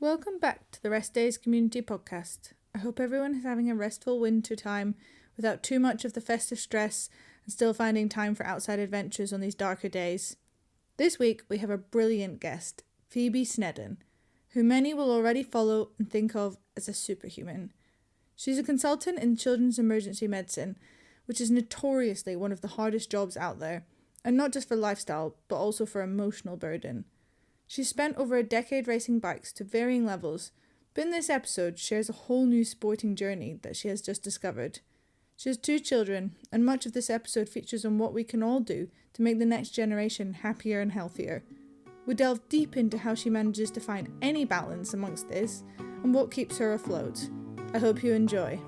Welcome back to the Rest Days Community Podcast. I hope everyone is having a restful winter time without too much of the festive stress and still finding time for outside adventures on these darker days. This week we have a brilliant guest, Phoebe Sneddon, who many will already follow and think of as a superhuman. She's a consultant in children's emergency medicine, which is notoriously one of the hardest jobs out there, and not just for lifestyle, but also for emotional burden. She spent over a decade racing bikes to varying levels, but in this episode shares a whole new sporting journey that she has just discovered. She has 2 children, and much of this episode features on what we can all do to make the next generation happier and healthier. We delve deep into how she manages to find any balance amongst this, and what keeps her afloat. I hope you enjoy.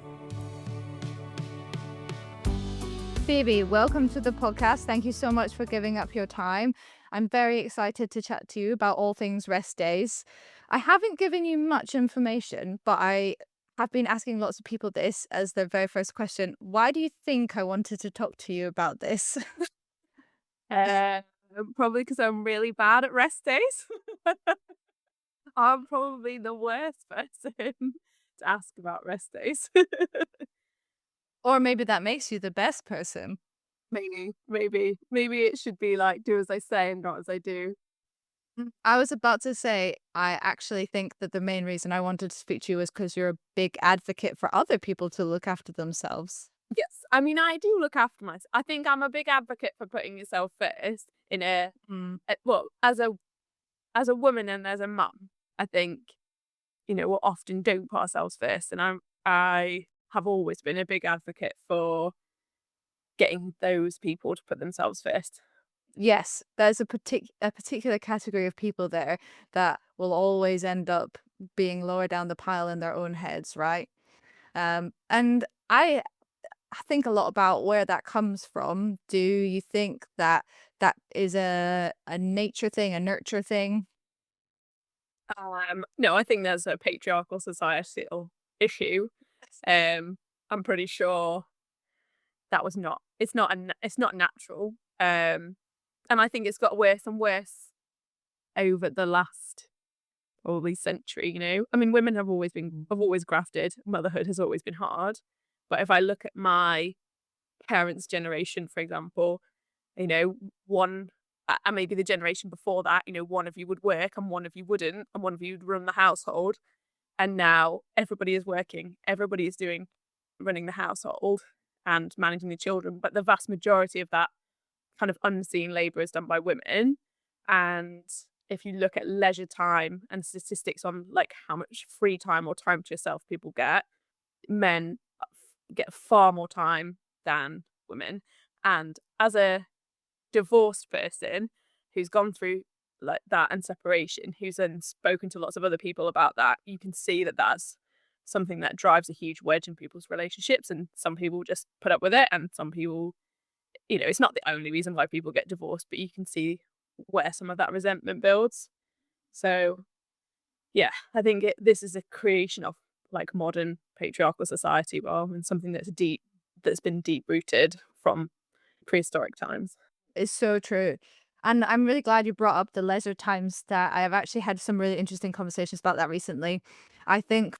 Phoebe, welcome to the podcast. Thank you so much for giving up your time. I'm very excited to chat to you about all things rest days. I haven't given you much information, but I have been asking lots of people this as their very first question. Why do you think I wanted to talk to you about this? Uh, Probably because I'm really bad at rest days. I'm probably the worst person to ask about rest days. Or maybe that makes you the best person. Maybe it should be like do as I say and not as I do. I was about to say, I actually think that the main reason I wanted to speak to you is because you're a big advocate for other people to look after themselves. Yes, I mean I do look after myself. I think I'm a big advocate for putting yourself first in well as a woman and as a mum. I think we often don't put ourselves first, and I have always been a big advocate for getting those people to put themselves first. Yes, there's a particular category of people there that will always end up being lower down the pile in their own heads, right? And I think a lot about where that comes from. Do you think that that is a nature thing, a nurture thing? No, I think there's a patriarchal societal issue. I'm pretty sure that was not. It's not natural. And I think it's got worse and worse over the last probably century. I mean, women have always grafted. Motherhood has always been hard. But if I look at my parents' generation, for example, one and maybe the generation before that, one of you would work and one of you wouldn't, and one of you would run the household. And now everybody is working, everybody is running the household and managing the children. But the vast majority of that kind of unseen labour is done by women. And if you look at leisure time and statistics on like how much free time or time to yourself people get, men get far more time than women. And as a divorced person who's gone through like that and separation, who's then spoken to lots of other people about that, you can see that that's something that drives a huge wedge in people's relationships. And some people just put up with it, and some people, it's not the only reason why people get divorced, but you can see where some of that resentment builds. So yeah, I think this is a creation of like modern patriarchal society rather than something that's been deep rooted from prehistoric times. It's so true. And I'm really glad you brought up the leisure time stat. I have actually had some really interesting conversations about that recently. I think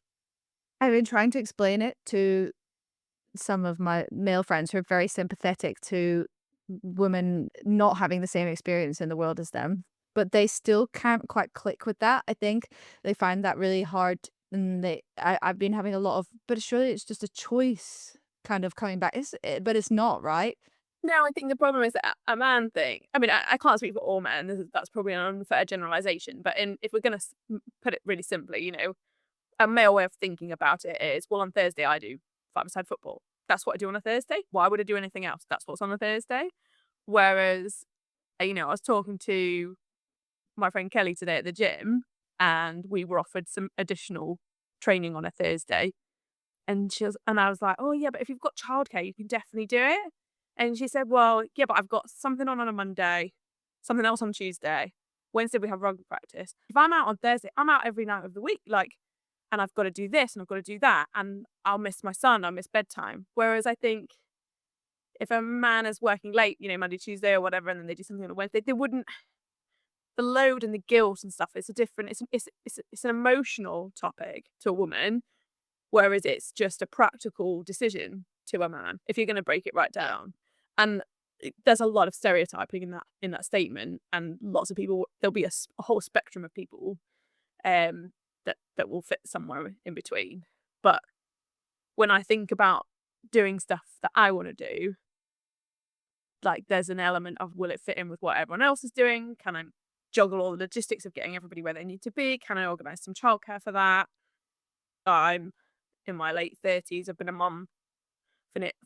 I've been trying to explain it to some of my male friends who are very sympathetic to women not having the same experience in the world as them, but they still can't quite click with that. I think they find that really hard, and I've been having a lot of, but surely it's just a choice kind of coming back. But it's not, right? No, I think the problem is a man thing. I mean, I can't speak for all men. That's probably an unfair generalization. But if we're going to put it really simply, a male way of thinking about it is, well, on Thursday I do five-a-side football. That's what I do on a Thursday. Why would I do anything else? That's what's on a Thursday. Whereas, I was talking to my friend Kelly today at the gym, and we were offered some additional training on a Thursday. And I was like, oh yeah, but if you've got childcare, you can definitely do it. And she said, well, yeah, but I've got something on a Monday, something else on Tuesday. Wednesday we have rugby practice. If I'm out on Thursday, I'm out every night of the week. And I've got to do this and I've got to do that. And I'll miss my son, I'll miss bedtime. Whereas I think if a man is working late, Monday, Tuesday or whatever, and then they do something on a Wednesday, they wouldn't, the load and the guilt and stuff, it's a different, it's an emotional topic to a woman, whereas it's just a practical decision to a man, if you're going to break it right down. And there's a lot of stereotyping in that statement, and lots of people, there'll be a whole spectrum of people that will fit somewhere in between. But when I think about doing stuff that I want to do, like, there's an element of, will it fit in with what everyone else is doing? Can I juggle all the logistics of getting everybody where they need to be? Can I organise some childcare for that? I'm in my late 30s. I've been a mum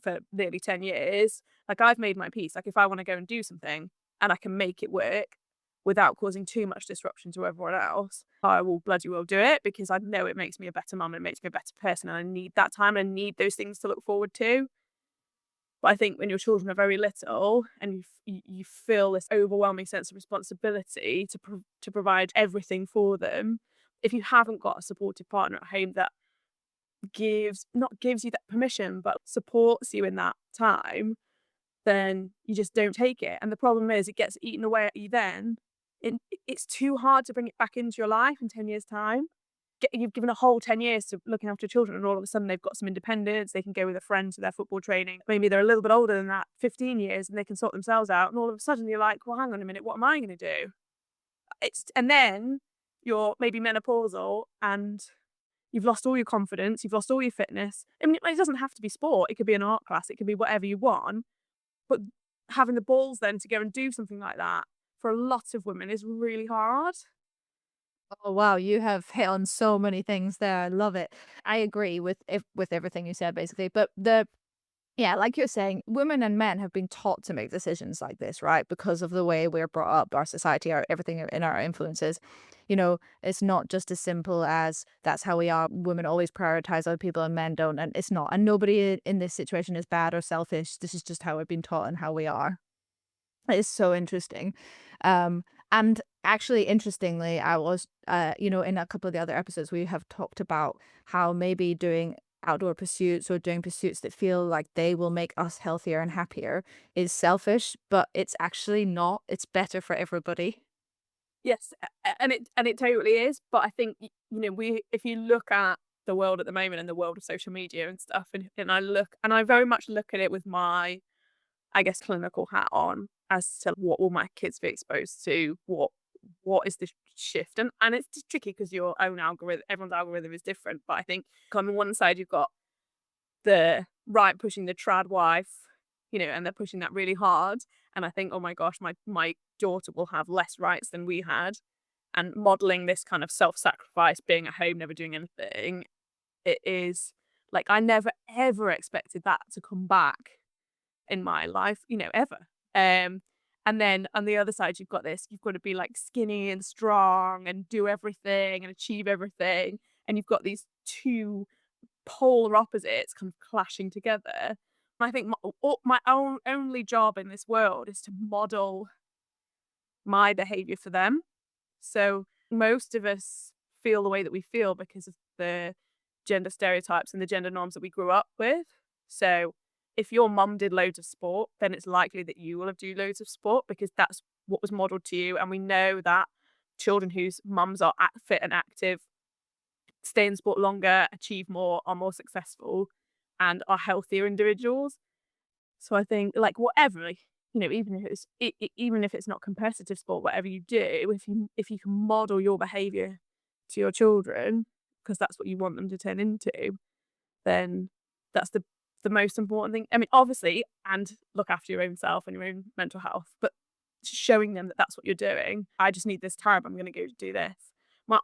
for nearly 10 years. Like, I've made my peace. Like, if I want to go and do something and I can make it work without causing too much disruption to everyone else, I will bloody well do it, because I know it makes me a better mum and it makes me a better person, and I need that time and I need those things to look forward to. But I think when your children are very little and you feel this overwhelming sense of responsibility to provide everything for them, if you haven't got a supportive partner at home that not gives you that permission, but supports you in that time, then you just don't take it. And the problem is, it gets eaten away at you then. It's too hard to bring it back into your life in 10 years' time. You've given a whole 10 years to looking after children, and all of a sudden they've got some independence, they can go with a friend to their football training. Maybe they're a little bit older than that, 15 years, and they can sort themselves out, and all of a sudden you're like, well, hang on a minute, what am I going to do? And then you're maybe menopausal and you've lost all your confidence, you've lost all your fitness. I mean, it doesn't have to be sport, it could be an art class, it could be whatever you want. But having the balls then to go and do something like that for a lot of women is really hard. Oh wow, you have hit on so many things there. I love it. I agree with everything you said basically. But yeah, like you're saying, women and men have been taught to make decisions like this, right? Because of the way we're brought up, our society, our everything in our influences. It's not just as simple as that's how we are. Women always prioritize other people and men don't, and it's not. And nobody in this situation is bad or selfish. This is just how we've been taught and how we are. It's so interesting. And actually, interestingly, I was, in a couple of the other episodes, we have talked about how maybe doing outdoor pursuits or doing pursuits that feel like they will make us healthier and happier is selfish, but it's actually not. It's better for everybody. Yes, and it totally is. But I think, if you look at the world at the moment and the world of social media and stuff, and I very much look at it with my, I guess, clinical hat on, as to what will my kids be exposed to, what is the shift, and it's just tricky because your own algorithm, everyone's algorithm is different. But I think on one side you've got the right pushing the trad wife, and they're pushing that really hard, and I think, oh my gosh, my daughter will have less rights than we had, and modeling this kind of self-sacrifice, being at home, never doing anything. It is like, I never ever expected that to come back in my life, ever. And then on the other side, you've got to be like skinny and strong and do everything and achieve everything. And you've got these two polar opposites kind of clashing together. And I think my only job in this world is to model my behavior for them. So most of us feel the way that we feel because of the gender stereotypes and the gender norms that we grew up with. So if your mum did loads of sport, then it's likely that you will have do loads of sport because that's what was modelled to you. And we know that children whose mums are fit and active stay in sport longer, achieve more, are more successful, and are healthier individuals. So I think, like, whatever, even if it's not competitive sport, whatever you do, if you can model your behaviour to your children, because that's what you want them to turn into, then that's the most important thing. I mean, obviously, and look after your own self and your own mental health, but showing them that that's what you're doing. I just need this time, I'm going to go do this.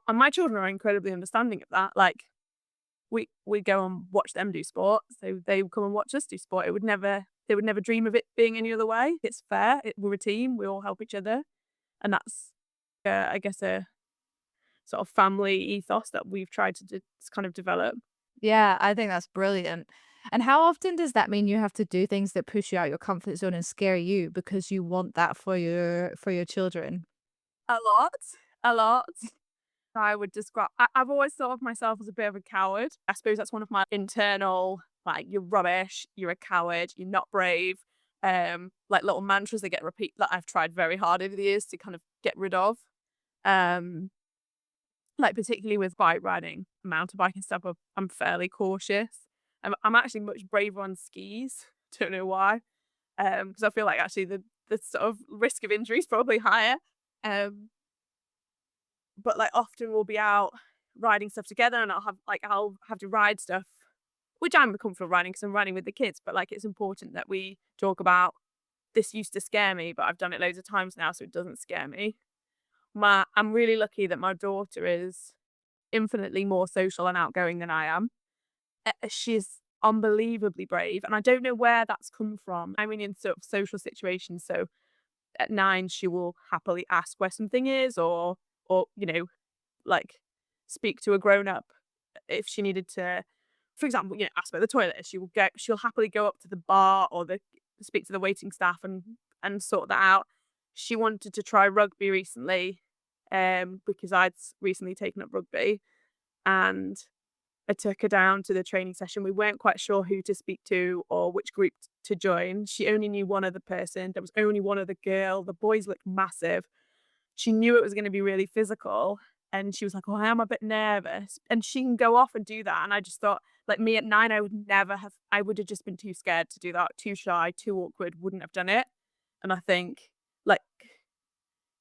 My children are incredibly understanding of that. Like, we go and watch them do sport, so they come and watch us do sport. They would never dream of it being any other way. It's fair. We're a team. We all help each other, and that's, I guess, a sort of family ethos that we've tried to kind of develop. Yeah, I think that's brilliant. And how often does that mean you have to do things that push you out your comfort zone and scare you because you want that for your children? A lot. I would describe. I've always thought of myself as a bit of a coward. I suppose that's one of my internal, like, you're rubbish, you're a coward, you're not brave. Like little mantras that get repeated that I've tried very hard over the years to kind of get rid of. Like particularly with bike riding, mountain biking stuff, I'm fairly cautious. I'm actually much braver on skis. Don't know why. Because I feel like actually the sort of risk of injury is probably higher. Um, but like often we'll be out riding stuff together, and I'll have to ride stuff, which I'm comfortable riding because I'm riding with the kids. But like it's important that we talk about this used to scare me, but I've done it loads of times now, so it doesn't scare me. I'm really lucky that my daughter is infinitely more social and outgoing than I am. She's unbelievably brave, and I don't know where that's come from. I mean, in sort of social situations, so at 9 she will happily ask where something is, or like speak to a grown up if she needed to. For example, ask where the toilet is. She'll happily go up to the bar or speak to the waiting staff and sort that out. She wanted to try rugby recently, because I'd recently taken up rugby, and I took her down to the training session. We weren't quite sure who to speak to or which group to join. She only knew one other person. There was only one other girl. The boys looked massive. She knew it was going to be really physical. And she was like, "Oh, I am a bit nervous." And she can go off and do that. And I just thought, like me at 9, I would have just been too scared to do that, too shy, too awkward, wouldn't have done it. And I think, like,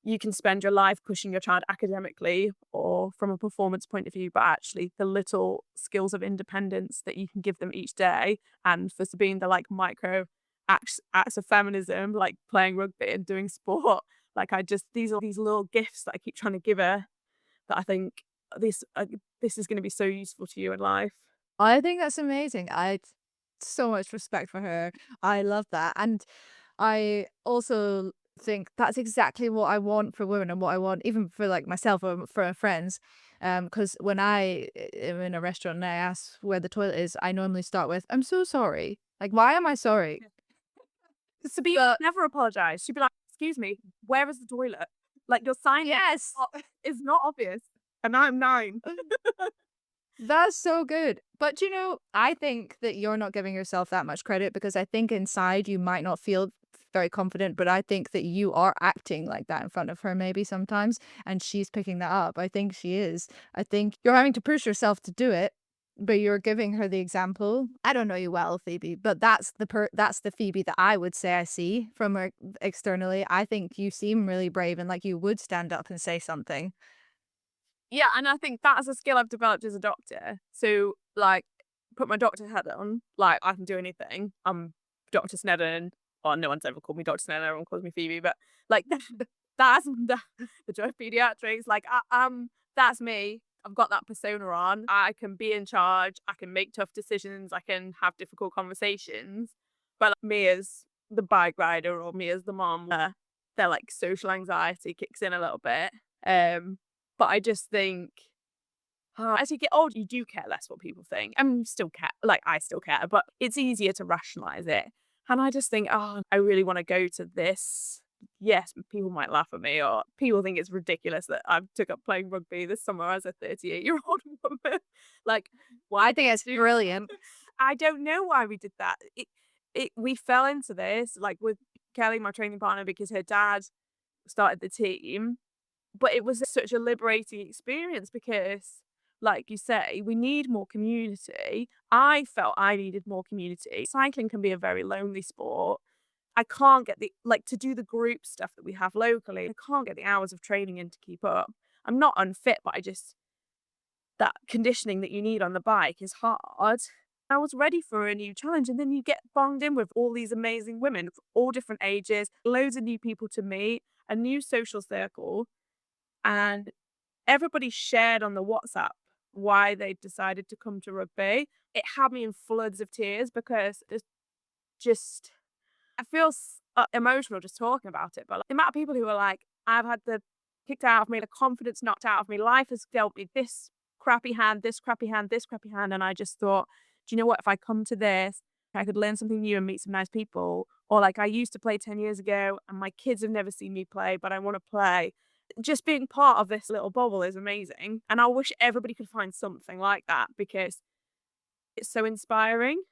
you can spend your life pushing your child academically or from a performance point of view, but actually the little skills of independence that you can give them each day, and for Sabine, the like micro acts of feminism, like playing rugby and doing sport, like these are these little gifts that I keep trying to give her, that I think this is going to be so useful to you in life. I think that's amazing. I so much respect for her. I love that. And I also think that's exactly what I want for women and what I want even for like myself or for friends. Because when I am in a restaurant and I ask where the toilet is, I normally start with, "I'm so sorry." Like, why am I sorry? Sabine But never apologized. She'd be like, "Excuse me, where is the toilet? Like your sign yes, is not obvious." And I'm 9. that's so good. But I think that you're not giving yourself that much credit because I think inside you might not feel very confident, but I think that you are acting like that in front of her maybe sometimes, and she's picking that up. I think she is. I think you're having to push yourself to do it, but you're giving her the example. I don't know you well, Phoebe, but that's the Phoebe that I would say I see from her externally. I think you seem really brave and like you would stand up and say something. Yeah, and I think that's a skill I've developed as a doctor. So, like, put my doctor hat on, like, I can do anything. I'm Dr. Sneddon. Well, no one's ever called me Dr. Sneddon, everyone calls me Phoebe, but, like, that's the joy of pediatrics. Like, that's me. I've got that persona on. I can be in charge. I can make tough decisions. I can have difficult conversations. But like, me as the bike rider or me as the mom, their, like, social anxiety kicks in a little bit. But I just think, as you get older, you do care less what people think. I mean, you still care, like I still care, but it's easier to rationalize it. And I just think, oh, I really want to go to this. Yes, people might laugh at me, or people think it's ridiculous that I took up playing rugby this summer as a 38-year-old woman. Like, why? I think it's brilliant. I don't know why we did that. We fell into this, like with Kelly, my training partner, because her dad started the team, but it was such a liberating experience because, like you say, we need more community. I felt I needed more community. Cycling can be a very lonely sport. I can't get to do the group stuff that we have locally. I can't get the hours of training in to keep up. I'm not unfit, but that conditioning that you need on the bike is hard. I was ready for a new challenge, and then you get bunged in with all these amazing women of all different ages, loads of new people to meet, a new social circle, and everybody shared on the WhatsApp why they decided to come to rugby. It had me in floods of tears because it's just, I feel emotional just talking about it. But like, the amount of people who are like, I've had the kicked out of me, the confidence knocked out of me, life has dealt me this crappy hand, this crappy hand, this crappy hand. And I just thought, do you know what? If I come to this, I could learn something new and meet some nice people. Or like I used to play 10 years ago and my kids have never seen me play, but I want to play. Just being part of this little bubble is amazing. And I wish everybody could find something like that because it's so inspiring.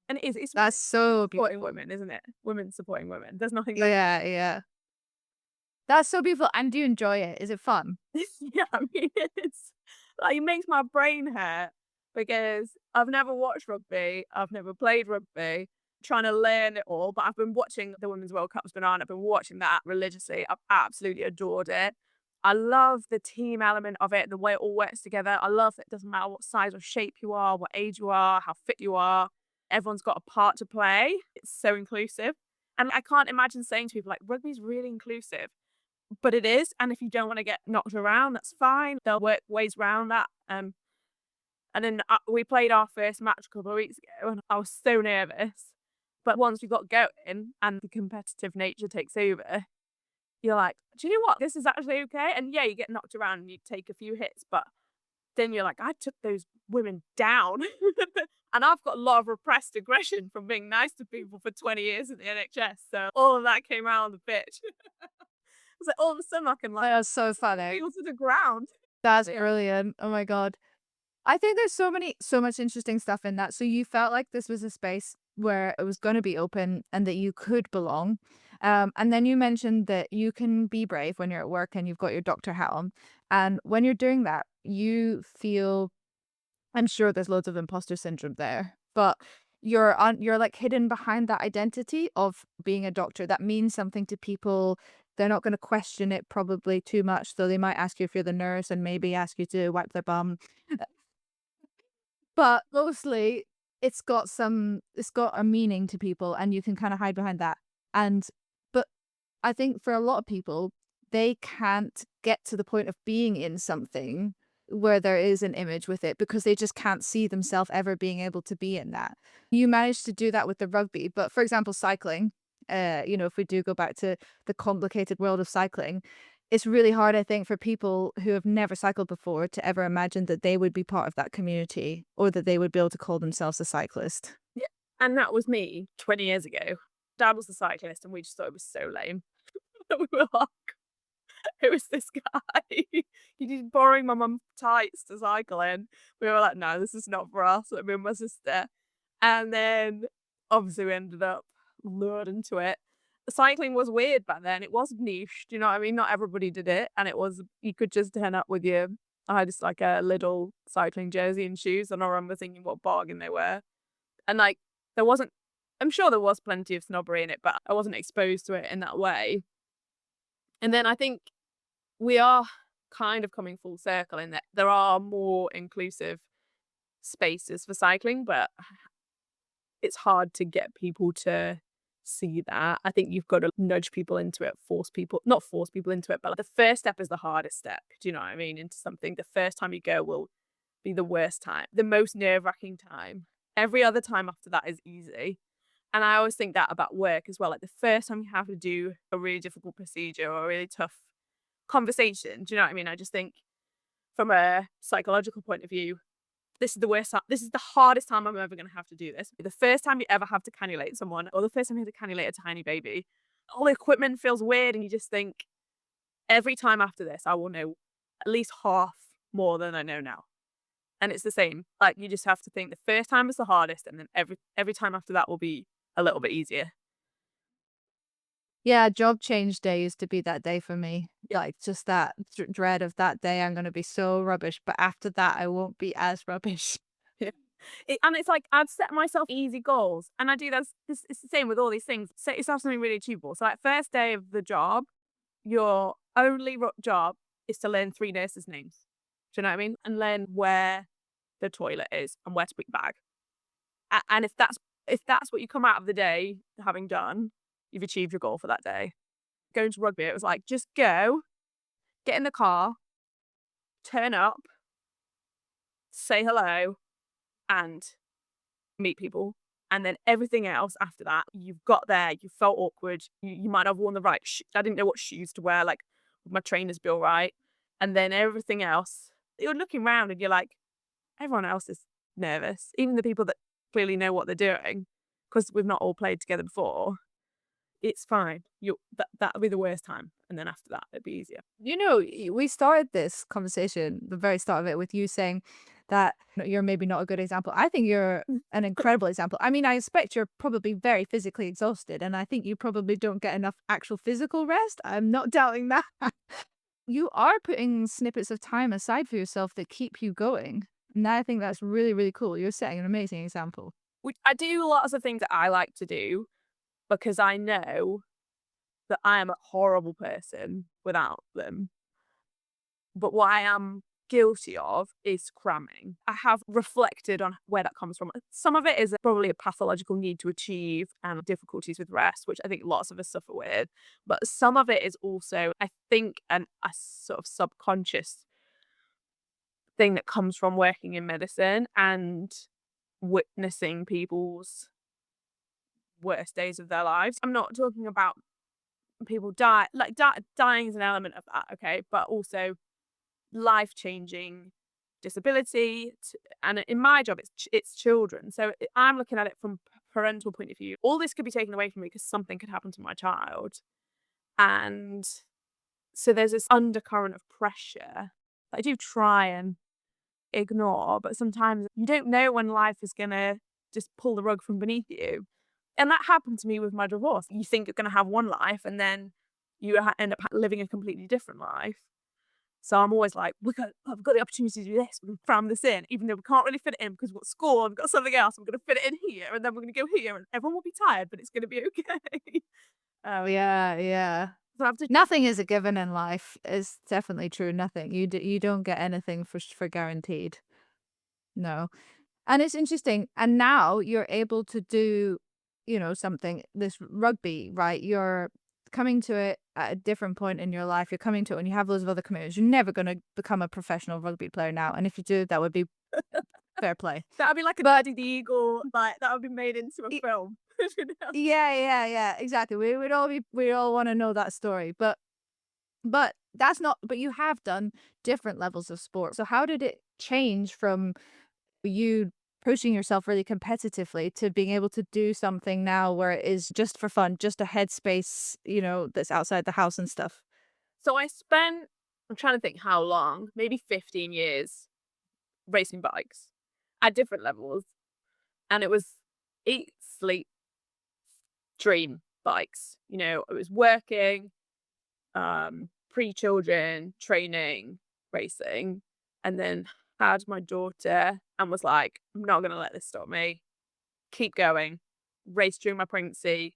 And it's That's so supporting beautiful. women, isn't it? Women supporting women. There's nothing Yeah, yeah. That's so beautiful. And do you enjoy it? Is it fun? Yeah, I mean, it's like it makes my brain hurt because I've never watched rugby, I've never played rugby, trying to learn it all, but I've been watching the Women's World Cup's been on, I've been watching that religiously. I've absolutely adored it. I love the team element of it, the way it all works together. I love that it doesn't matter what size or shape you are, what age you are, how fit you are. Everyone's got a part to play. It's so inclusive. And I can't imagine saying to people like rugby's really inclusive. But it is, and if you don't wanna get knocked around, that's fine. They'll work ways around that, and then, we played our first match a couple of weeks ago, and I was so nervous, but once we got going and the competitive nature takes over, you're like, "Do you know what? This is actually okay." And yeah, you get knocked around and you take a few hits, but then you're like, "I took those women down." And I've got a lot of repressed aggression from being nice to people for 20 years in the NHS, so all of that came out on the pitch. It's like all of a sudden I can like That's so funny. feel to the ground. That's brilliant. Oh my God. I think there's so much interesting stuff in that. So you felt like this was a space where it was going to be open and that you could belong. And then you mentioned that you can be brave when you're at work and you've got your doctor hat on. And when you're doing that, you feel, I'm sure there's loads of imposter syndrome there, but you're like hidden behind that identity of being a doctor. That means something to people. They're not going to question it probably too much, though they might ask you if you're the nurse and maybe ask you to wipe their bum. But mostly it's got a meaning to people and you can kind of hide behind that. And but I think for a lot of people, they can't get to the point of being in something where there is an image with it because they just can't see themselves ever being able to be in that. You managed to do that with the rugby, but for example, cycling, if we do go back to the complicated world of cycling, it's really hard, I think, for people who have never cycled before to ever imagine that they would be part of that community or that they would be able to call themselves a cyclist. Yeah, and that was me 20 years ago. Dad was a cyclist and we just thought it was so lame. We were like, who is this guy? He's borrowing my mum's tights to cycle in. We were like, no, this is not for us. I mean, my sister. And then obviously we ended up lured into it. Cycling was weird back then. It was niche. Do you know what I mean? Not everybody did it. And it was, you could just turn up with your, I had just like a little cycling jersey and shoes. And I remember thinking what bargain they were. And like, there wasn't, I'm sure there was plenty of snobbery in it, but I wasn't exposed to it in that way. And then I think we are kind of coming full circle in that there are more inclusive spaces for cycling, but it's hard to get people to see that. I think you've got to nudge people into it, not force people into it, but like the first step is the hardest step. Do you know what I mean? Into something. The first time you go will be the worst time, the most nerve-wracking time. Every other time after that is easy. And I always think that about work as well. Like the first time you have to do a really difficult procedure or a really tough conversation, do you know what I mean? I just think from a psychological point of view, this is the worst time. This is the hardest time I'm ever going to have to do this. The first time you ever have to cannulate someone or the first time you have to cannulate a tiny baby, all the equipment feels weird and you just think every time after this, I will know at least half more than I know now. And it's the same. Like you just have to think the first time is the hardest and then every time after that will be a little bit easier. Yeah, job change day used to be that day for me. Like just that dread of that day, I'm going to be so rubbish. But after that, I won't be as rubbish. Yeah. And it's like I'd set myself easy goals and I do that. It's the same with all these things. Set yourself something really achievable. So like first day of the job, your only job is to learn 3 nurses' names. Do you know what I mean? And learn where the toilet is and where to put your bag. And if that's what you come out of the day having done, you've achieved your goal for that day. Going to rugby, it was like, just go, get in the car, turn up, say hello, and meet people. And then everything else after that, you've got there, you felt awkward, you might have worn the right I didn't know what shoes to wear, like, would my trainers be all right? And then everything else, you're looking around and you're like, everyone else is nervous, even the people that clearly know what they're doing, because we've not all played together before. It's fine. That'll be the worst time. And then after that, it'd be easier. We started this conversation, the very start of it, with you saying that you're maybe not a good example. I think you're an incredible example. I mean, I expect you're probably very physically exhausted, and I think you probably don't get enough actual physical rest. I'm not doubting that. You are putting snippets of time aside for yourself that keep you going. And I think that's really, really cool. You're setting an amazing example. Which I do lots of things that I like to do because I know that I am a horrible person without them. But what I am guilty of is cramming. I have reflected on where that comes from. Some of it is probably a pathological need to achieve and difficulties with rest, which I think lots of us suffer with. But some of it is also, I think, a sort of subconscious thing that comes from working in medicine and witnessing people's worst days of their lives. I'm not talking about people die, like dying is an element of that, okay, but also life-changing disability and in my job it's children, so I'm looking at it from parental point of view. All this could be taken away from me because something could happen to my child, and so there's this undercurrent of pressure that I do try and ignore, but sometimes you don't know when life is gonna just pull the rug from beneath you. And that happened to me with my divorce. You think you're gonna have one life and then you end up living a completely different life. So I'm always like, I've got the opportunity to do this, we can cram this in, even though we can't really fit it in because we've got school and we've got something else, we're going to fit it in here and then we're going to go here and everyone will be tired, but it's going to be okay. Oh, yeah, yeah. So I have to, Nothing is a given in life is definitely true. Nothing. You don't get anything for guaranteed. No. And it's interesting. And now you're able to do, something, this rugby, right? You're coming to it at a different point in your life. You're coming to it when you have loads of other commitments. You're never going to become a professional rugby player now. And if you do, that would be fair play. that would be like a Daddy the Eagle, like that would be made into a film. Yeah, exactly. We all want to know that story. But that's not, but you have done different levels of sport. So how did it change from you pushing yourself really competitively to being able to do something now where it is just for fun, just a headspace, that's outside the house and stuff? So I'm trying to think how long, maybe 15 years racing bikes at different levels. And it was eat, sleep, dream bikes. It was working, pre-children, training, racing, and then had my daughter and was like, I'm not going to let this stop me. Keep going. Raced during my pregnancy.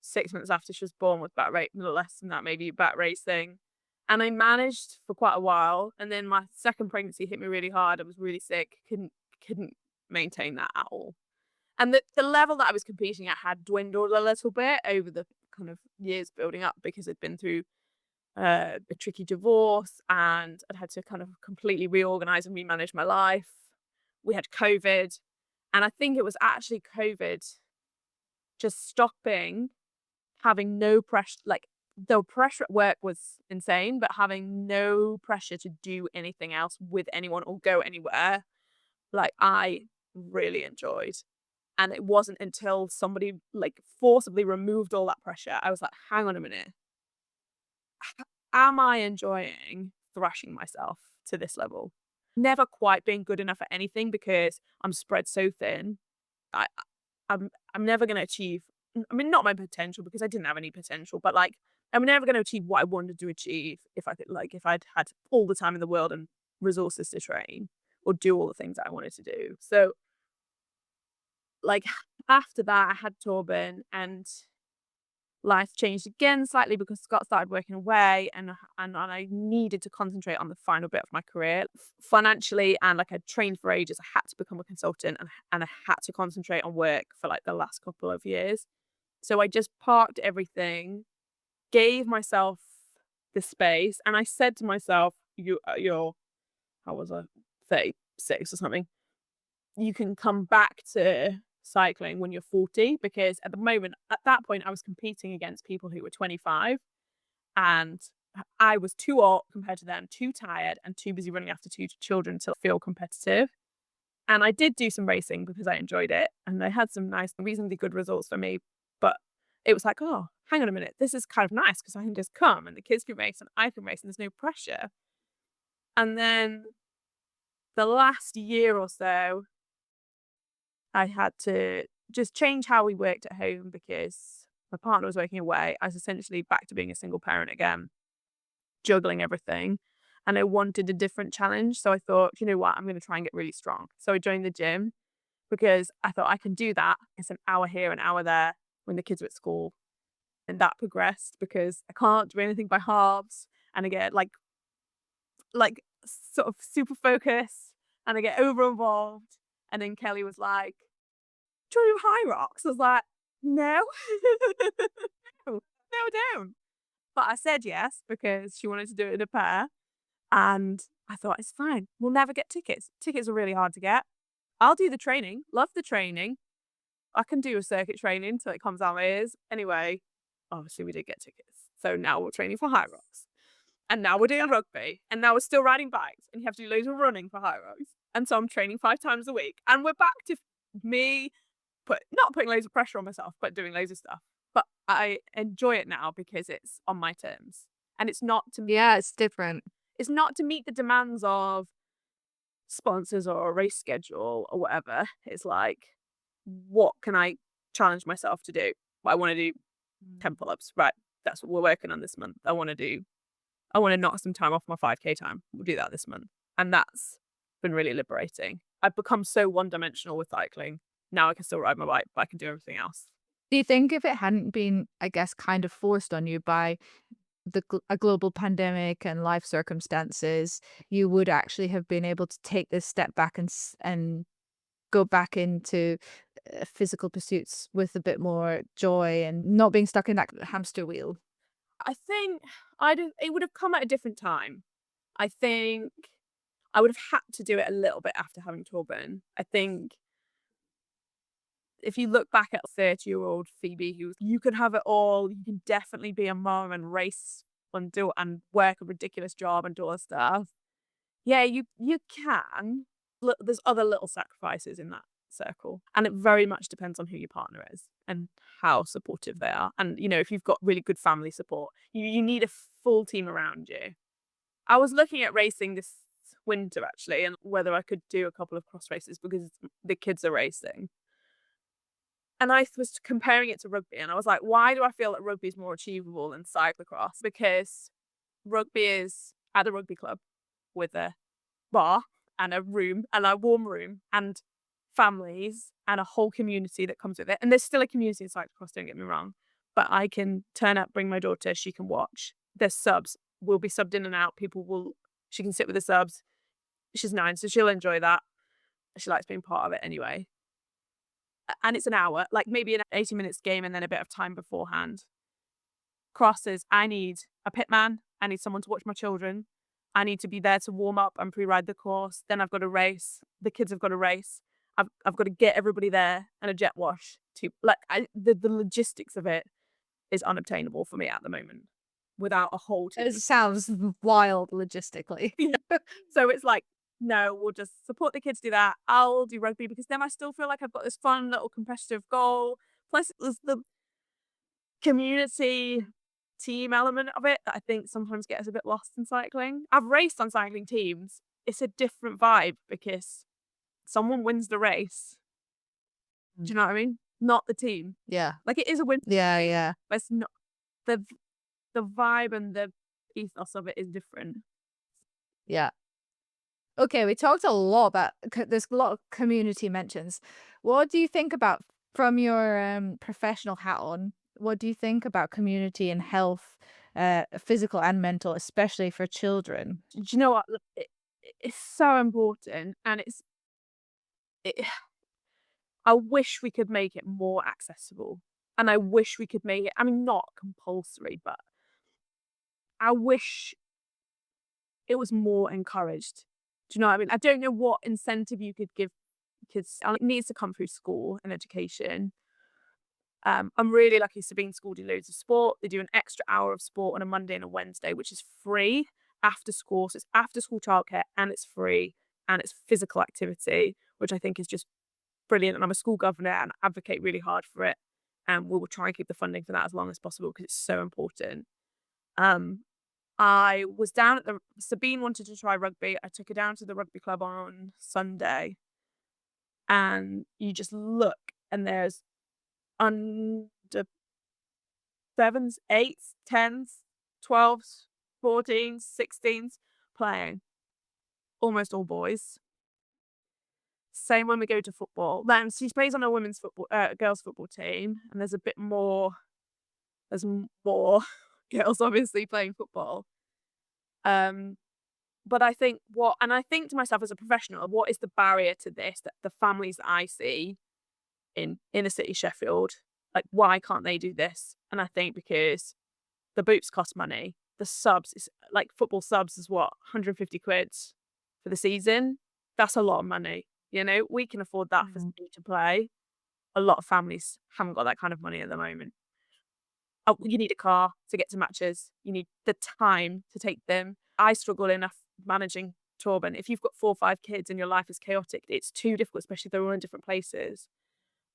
6 months after she was born was back racing, less than that maybe, back racing. And I managed for quite a while. And then my second pregnancy hit me really hard. I was really sick. Couldn't maintain that at all. And the level that I was competing at had dwindled a little bit over the kind of years building up because I'd been through a tricky divorce and I'd had to kind of completely reorganize and remanage my life. We had COVID. And I think it was actually COVID just stopping, having no pressure. Like the pressure at work was insane, but having no pressure to do anything else with anyone or go anywhere, like I really enjoyed. And it wasn't until somebody like forcibly removed all that pressure, I was like, hang on a minute. Am I enjoying thrashing myself to this level? Never quite being good enough at anything because I'm spread so thin. I'm never going to achieve, I mean, not my potential because I didn't have any potential, but like, I'm never going to achieve what I wanted to achieve if I'd had all the time in the world and resources to train or do all the things that I wanted to do. So like after that, I had Torben and life changed again slightly because Scott started working away and I needed to concentrate on the final bit of my career financially, and like I trained for ages. I had to become a consultant and I had to concentrate on work for like the last couple of years. So I just parked everything, gave myself the space, and I said to myself, you're how was I, 36 or something, you can come back to cycling when you're 40, because at that point I was competing against people who were 25 and I was too old compared to them, too tired and too busy running after 2 children to feel competitive. And I did do some racing because I enjoyed it and I had some nice, reasonably good results for me, but it was like, oh, hang on a minute, this is kind of nice because I can just come and the kids can race and I can race and there's no pressure. And then the last year or so, I had to just change how we worked at home because my partner was working away. I was essentially back to being a single parent again, juggling everything. And I wanted a different challenge. So I thought, you know what, I'm going to try and get really strong. So I joined the gym because I thought I can do that. It's an hour here, an hour there when the kids are at school. And that progressed because I can't do anything by halves. And I get like sort of super focused and I get over involved. And then Kelly was like, do you want to do high rocks? I was like, no, no, I don't. But I said yes because she wanted to do it in a pair. And I thought, it's fine. We'll never get tickets. Tickets are really hard to get. I'll do the training. Love the training. I can do a circuit training until it comes out my ears. Anyway, obviously we did get tickets. So now we're training for high rocks. And now we're doing rugby. And now we're still riding bikes. And you have to do loads of running for high rocks. And so I'm training 5 times a week. And we're back to me not putting loads of pressure on myself, but doing loads of stuff. But I enjoy it now because it's on my terms. And it's not to Yeah, it's different. It's not to meet the demands of sponsors or a race schedule or whatever. It's like, what can I challenge myself to do? I want to do 10 pull-ups. Right. That's what we're working on this month. I want to knock some time off my 5K time. We'll do that this month. And that's been really liberating. I've become so one-dimensional with cycling. Now I can still ride my bike, but I can do everything else. Do you think if it hadn't been, I guess, kind of forced on you by a global pandemic and life circumstances, you would actually have been able to take this step back and go back into physical pursuits with a bit more joy and not being stuck in that hamster wheel? I think it would have come at a different time. I think I would have had to do it a little bit after having Torben. I think if you look back at 30-year-old Phoebe, you can have it all. You can definitely be a mom and race and work a ridiculous job and do all that stuff. Yeah, you can. There's other little sacrifices in that circle. And it very much depends on who your partner is and how supportive they are. And, if you've got really good family support, you need a full team around you. I was looking at racing this winter, actually, and whether I could do a couple of cross races because the kids are racing. And I was comparing it to rugby, and I was like, why do I feel that rugby is more achievable than cyclocross? Because rugby is at a rugby club with a bar and a room and a warm room and families and a whole community that comes with it. And there's still a community in cyclocross, don't get me wrong. But I can turn up, bring my daughter, she can watch. There's subs. We'll be subbed in and out. She can sit with the subs. She's 9, so she'll enjoy that. She likes being part of it anyway. And it's an hour, like maybe an 80 minutes game and then a bit of time beforehand. Crosses, I need a pitman. I need someone to watch my children. I need to be there to warm up and pre-ride the course. Then I've got to race. The kids have got to race. I've got to get everybody there and a jet wash. The logistics of it is unobtainable for me at the moment without a whole team. It sounds wild logistically. So it's like, no, we'll just support the kids do that. I'll do rugby because then I still feel like I've got this fun little competitive goal. Plus, there's the community team element of it that I think sometimes gets a bit lost in cycling. I've raced on cycling teams. It's a different vibe because someone wins the race. Do you know what I mean? Not the team. Yeah. Like, it is a win. Yeah. But it's not the vibe and the ethos of it is different. Yeah. Okay, we talked a lot about, there's a lot of community mentions. What do you think about, from your professional hat on, what do you think about community and health, physical and mental, especially for children? Do you know what? It's so important, and I wish we could make it more accessible, and I wish we could make it, not compulsory, but I wish it was more encouraged. Do you know what I mean? I don't know what incentive you could give kids. It needs to come through school and education. I'm really lucky Sabine's school do loads of sport. They do an extra hour of sport on a Monday and a Wednesday, which is free after school. So it's after school childcare and it's free and it's physical activity, which I think is just brilliant. And I'm a school governor and advocate really hard for it. And we will try and keep the funding for that as long as possible because it's so important. I was down at Sabine wanted to try rugby. I took her down to the rugby club on Sunday, and you just look, and there's under 7s, 8s, 10s, 12s, 14s, 16s playing. Almost all boys. Same when we go to football. Then she plays on a women's football, girls' football team, and there's more girls obviously playing football. But I think I think to myself as a professional, what is the barrier to this? That the families that I see in inner city Sheffield, like, why can't they do this? And I think because the boots cost money. The subs is like, football subs is what, 150 quid for the season? That's a lot of money. You know, we can afford that for somebody to play. A lot of families haven't got that kind of money at the moment. Oh, you need a car to get to matches. You need the time to take them. I struggle enough managing Torben. If you've got 4 or 5 kids and your life is chaotic, it's too difficult, especially if they're all in different places.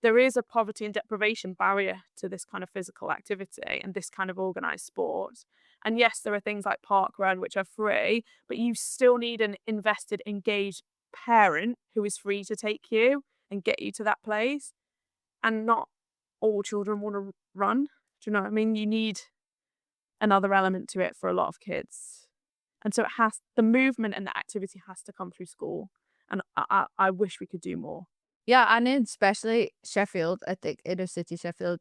There is a poverty and deprivation barrier to this kind of physical activity and this kind of organised sport. And yes, there are things like park run, which are free, but you still need an invested, engaged parent who is free to take you and get you to that place. And not all children want to run. Do you know what I mean? You need another element to it for a lot of kids. And so the movement and the activity has to come through school. And I wish we could do more. Yeah, and especially Sheffield, I think inner city Sheffield,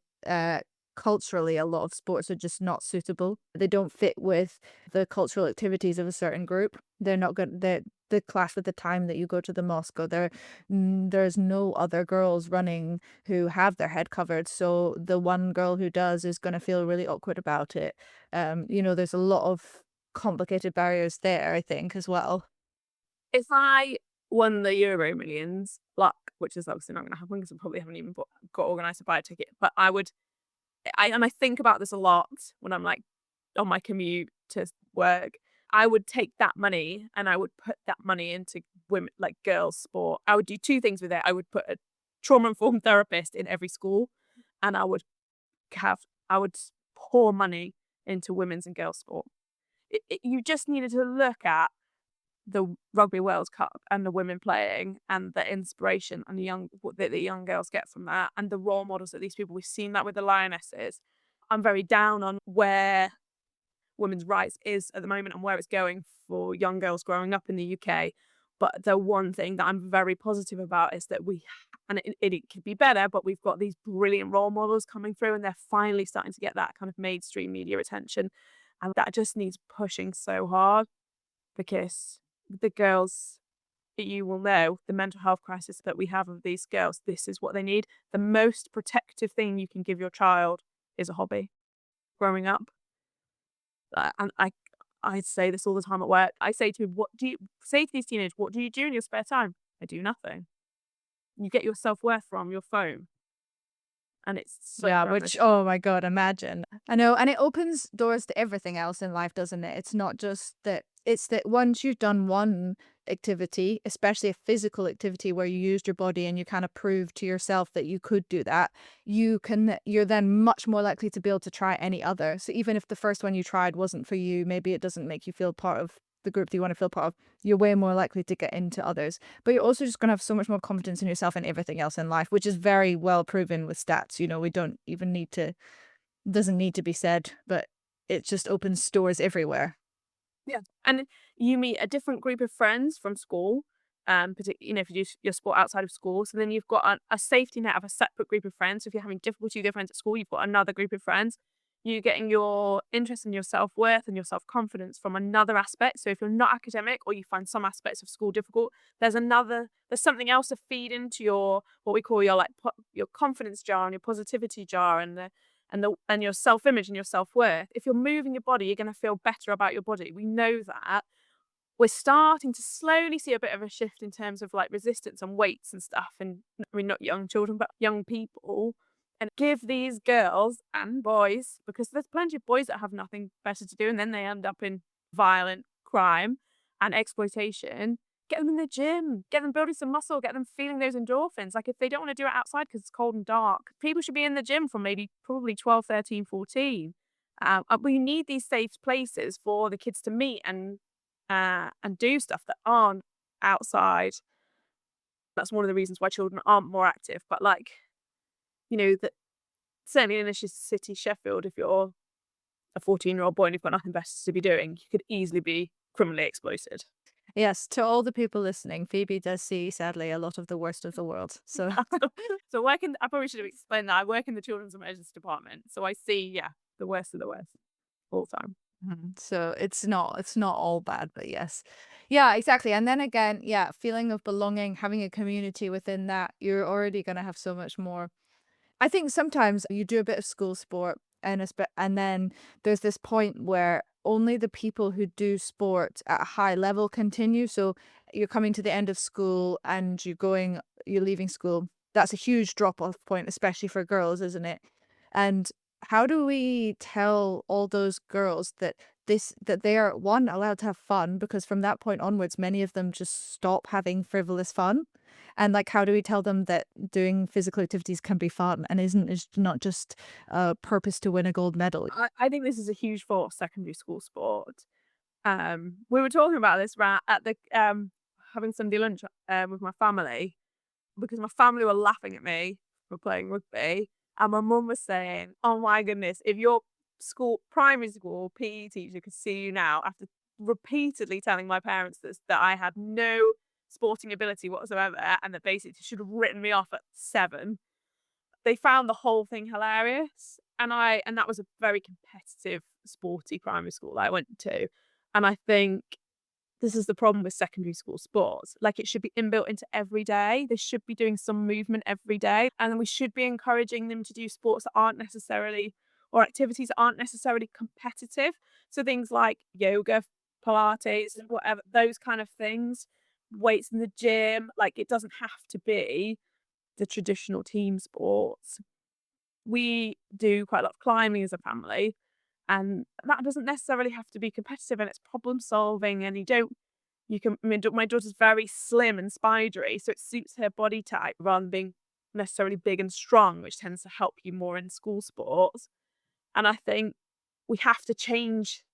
culturally, a lot of sports are just not suitable. They don't fit with the cultural activities of a certain group. They're not good. The class at the time that you go to the mosque, there's no other girls running who have their head covered. So the one girl who does is going to feel really awkward about it. There's a lot of complicated barriers there, I think, as well. If I won the Euro Millions, which is obviously not going to happen because I probably haven't even got organised to buy a ticket, but I think about this a lot when I'm like on my commute to work. I would take that money and I would put that money into women, like girls' sport. I would do 2 things with it. I would put a trauma-informed therapist in every school, and I would pour money into women's and girls' sport. You just needed to look at the Rugby World Cup and the women playing and the inspiration and the young girls get from that, and the role models that these people, we've seen that with the Lionesses. I'm very down on where women's rights is at the moment and where it's going for young girls growing up in the UK. But the one thing that I'm very positive about is that it could be better, but we've got these brilliant role models coming through, and they're finally starting to get that kind of mainstream media attention. And that just needs pushing so hard, because the girls, you will know, the mental health crisis that we have of these girls, this is what they need. The most protective thing you can give your child is a hobby growing up. And I say this all the time at work. I say to these teenagers, what do you do in your spare time? I do nothing. You get your self-worth from your phone. And it's so which, oh my God, imagine. I know, and it opens doors to everything else in life, doesn't it? It's not just that, it's that once you've done one activity, especially a physical activity where you used your body and you kind of proved to yourself that you could do that, you're then much more likely to be able to try any other. So even if the first one you tried wasn't for you, maybe it doesn't make you feel part of the group that you want to feel part of, you're way more likely to get into others. But you're also just going to have so much more confidence in yourself and everything else in life, which is very well proven with stats. We don't even doesn't need to be said, but it just opens doors everywhere. Yeah. And you meet a different group of friends from school, particularly, if you do your sport outside of school. So then you've got a safety net of a separate group of friends. So if you're having difficulty with your friends at school, you've got another group of friends. You're getting your interest and your self-worth and your self-confidence from another aspect. So if you're not academic, or you find some aspects of school difficult, there's something else to feed into your, what we call your confidence jar and your positivity jar and your self-image and your self-worth. If you're moving your body, you're going to feel better about your body. We know that. We're starting to slowly see a bit of a shift in terms of resistance and weights and stuff. And I mean, not young children, but young people. And give these girls and boys, because there's plenty of boys that have nothing better to do, and then they end up in violent crime and exploitation. Get them in the gym, get them building some muscle, get them feeling those endorphins. If they don't want to do it outside because it's cold and dark, people should be in the gym from probably 12, 13, 14. And we need these safe places for the kids to meet and do stuff that aren't outside. That's one of the reasons why children aren't more active. But like, that certainly in a city, Sheffield, if you're a 14-year-old boy and you've got nothing better to be doing, you could easily be criminally exploited. Yes, to all the people listening, Phoebe does see, sadly, a lot of the worst of the world. So So I probably should have explained that. I work in the children's emergency department, so I see, the worst of the worst all the time. So it's not all bad, but yes. Yeah, exactly. And then again, yeah, feeling of belonging, having a community within that, you're already going to have so much more. I think sometimes you do a bit of school sport and then there's this point where only the people who do sport at a high level continue. So you're coming to the end of school and you're leaving school. That's a huge drop off point, especially for girls, isn't it? And how do we tell all those girls that they are, one, allowed to have fun, because from that point onwards many of them just stop having frivolous fun, and like how do we tell them that doing physical activities can be fun and is not just a purpose to win a gold medal? I think this is a huge for secondary school sport. We were talking about this at the having Sunday lunch with my family, because my family were laughing at me for playing rugby, and my mum was saying, "Oh my goodness, if your primary school PE teacher could see you now," after repeatedly telling my parents that I had no sporting ability whatsoever, and that basically should have written me off at 7. They found the whole thing hilarious, and that was a very competitive, sporty primary school that I went to, and I think this is the problem with secondary school sports. Like, it should be inbuilt into every day. They should be doing some movement every day, and we should be encouraging them to do sports that aren't necessarily, or activities that aren't necessarily competitive. So things like yoga, Pilates, whatever, those kind of things, weights in the gym. Like, it doesn't have to be the traditional team sports. We do quite a lot of climbing as a family, and that doesn't necessarily have to be competitive, and it's problem solving, and my daughter's very slim and spidery, so it suits her body type rather than being necessarily big and strong, which tends to help you more in school sports. And I think we have to change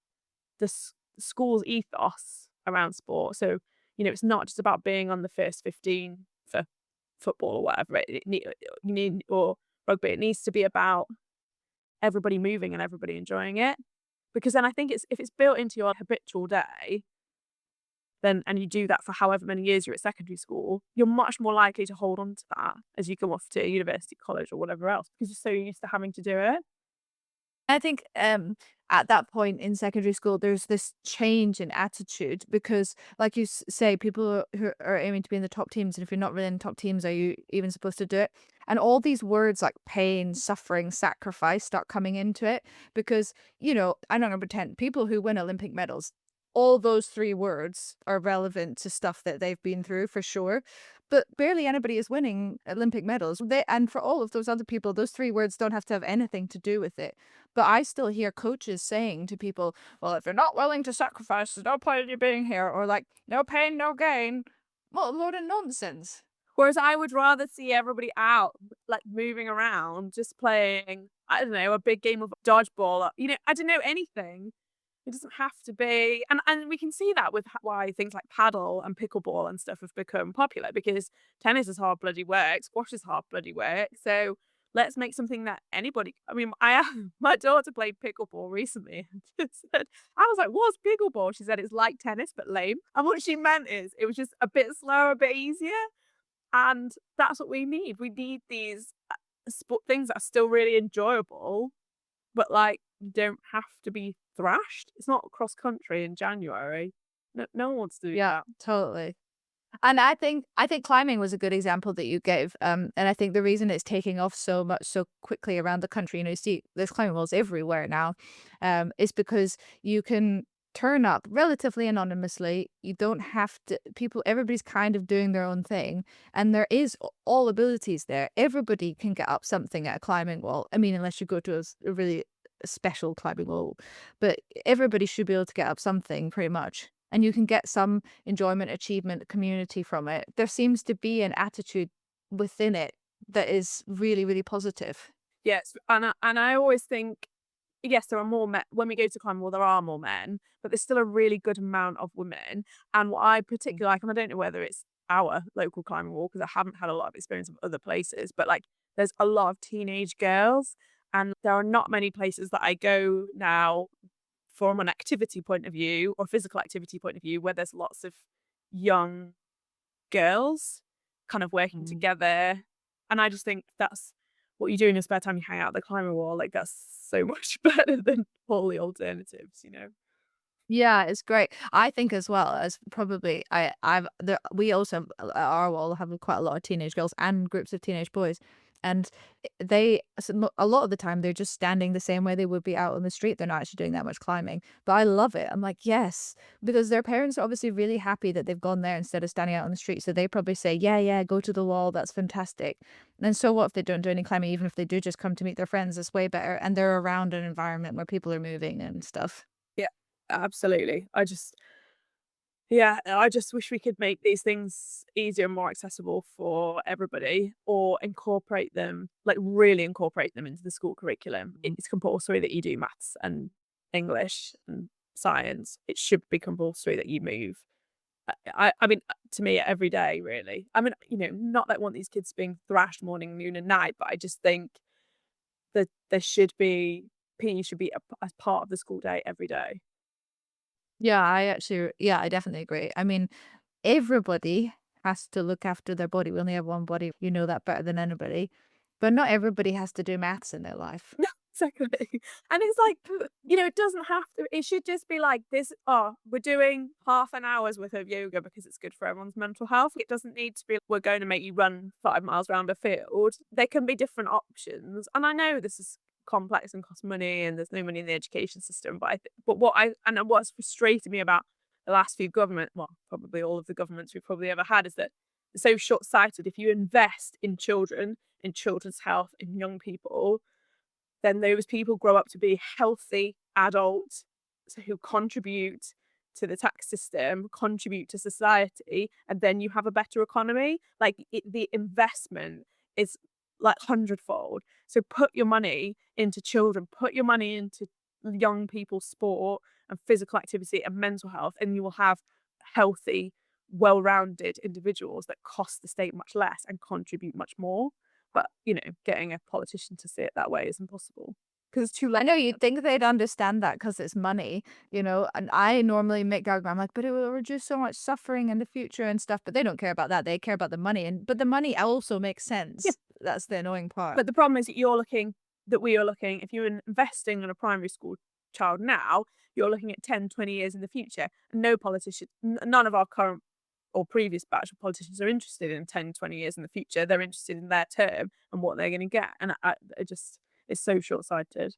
school's ethos around sport. So, it's not just about being on the first 15 for football or whatever or rugby. It needs to be about everybody moving and everybody enjoying it. Because then I think if it's built into your habitual day, then, and you do that for however many years you're at secondary school, you're much more likely to hold on to that as you go off to university, college, or whatever else, because you're so used to having to do it. I think at that point in secondary school, there's this change in attitude because, like you say, people who are aiming to be in the top teams, and if you're not really in the top teams, are you even supposed to do it? And all these words like pain, suffering, sacrifice start coming into it because, I'm not going to pretend, people who win Olympic medals, all those 3 words are relevant to stuff that they've been through for sure. But barely anybody is winning Olympic medals. And for all of those other people, those 3 words don't have to have anything to do with it. But I still hear coaches saying to people, well, if you're not willing to sacrifice, there's no point in you being here. Or like, no pain, no gain. What a load of nonsense. Whereas I would rather see everybody out, like moving around, just playing, I don't know, a big game of dodgeball. I don't know, anything. It doesn't have to be, and we can see that with why things like paddle and pickleball and stuff have become popular, because tennis is hard bloody work, squash is hard bloody work. So let's make something that anybody. I mean, my daughter played pickleball recently, and just said, I was like, "What's pickleball?" She said it's like tennis but lame, and what she meant is it was just a bit slower, a bit easier, and that's what we need. We need these sport things that are still really enjoyable, but like, you don't have to be thrashed. It's not cross country in January. No one wants to do Yeah, that. totally. And I think climbing was a good example that you gave. And I think the reason it's taking off so much so quickly around the country, you see there's climbing walls everywhere now, is because you can turn up relatively anonymously. You don't have to everybody's kind of doing their own thing, and there is all abilities there. Everybody can get up something at a climbing wall. I mean, unless you go to a really special climbing wall, but everybody should be able to get up something pretty much. And you can get some enjoyment, achievement, community from it. There seems to be an attitude within it that is really, really positive. Yes, and I always think yes, there are more men. When we go to climbing wall, there are more men, but there's still a really good amount of women. And what I particularly like, and I don't know whether it's our local climbing wall because I haven't had a lot of experience of other places, but like there's a lot of teenage girls, and there are not many places that I go now from an activity point of view or physical activity point of view where there's lots of young girls kind of working together. And I just think that's what you do in your spare time. You hang out at the climbing wall. Like that's so much better than all the alternatives, you know? Yeah, it's great. I think as well as probably we also at our wall have quite a lot of teenage girls and groups of teenage boys, and a lot of the time they're just standing the same way they would be out on the street. They're not actually doing that much climbing, but I love it. I'm like, yes, because their parents are obviously really happy that they've gone there instead of standing out on the street. So they probably say, yeah, yeah, go to the wall. That's fantastic. And so what if they don't do any climbing? Even if they do just come to meet their friends, it's way better, and they're around an environment where people are moving and stuff. Yeah, absolutely. Yeah, I just wish we could make these things easier and more accessible for everybody or incorporate them, like really incorporate them into the school curriculum. It's compulsory that you do maths and English and science. It should be compulsory that you move. I mean, to me, every day, really. I mean, you know, not that I want these kids being thrashed morning, noon, and night, but I just think that there should be PE should be a part of the school day every day. Yeah, I definitely agree. I mean, everybody has to look after their body. We only have one body. You know that better than anybody. But not everybody has to do maths in their life. No, exactly. And it's like, you know, it doesn't have to, it should just be like this, oh, we're doing half an hour's worth of yoga because it's good for everyone's mental health. It doesn't need to be, we're going to make you run 5 miles around a field. There can be different options. And I know this is complex and costs money and there's no money in the education system, but what's frustrated me about the last few government, well, probably all of the governments we've probably ever had is that it's so short-sighted. If you invest in children, in children's health, in young people, then those people grow up to be healthy adults who contribute to the tax system, contribute to society, and then you have a better economy. The investment is like hundredfold. So put your money into children, put your money into young people's sport and physical activity and mental health, and you will have healthy, well-rounded individuals that cost the state much less and contribute much more. But, you know, getting a politician to see it that way is impossible because it's too I late. know you'd think they'd understand that because it's money, and I normally make the argument, I'm like, but it will reduce so much suffering in the future and stuff, but they don't care about that. They care about the money, but the money also makes Yeah. sense. That's the annoying part. But the problem is that we are looking, if you're investing in a primary school child now, you're looking at 10, 20 years in the future. And no politician, none of our current or previous batch of politicians are interested in 10, 20 years in the future. They're interested in their term and what they're going to get. And it just, it's so short sighted.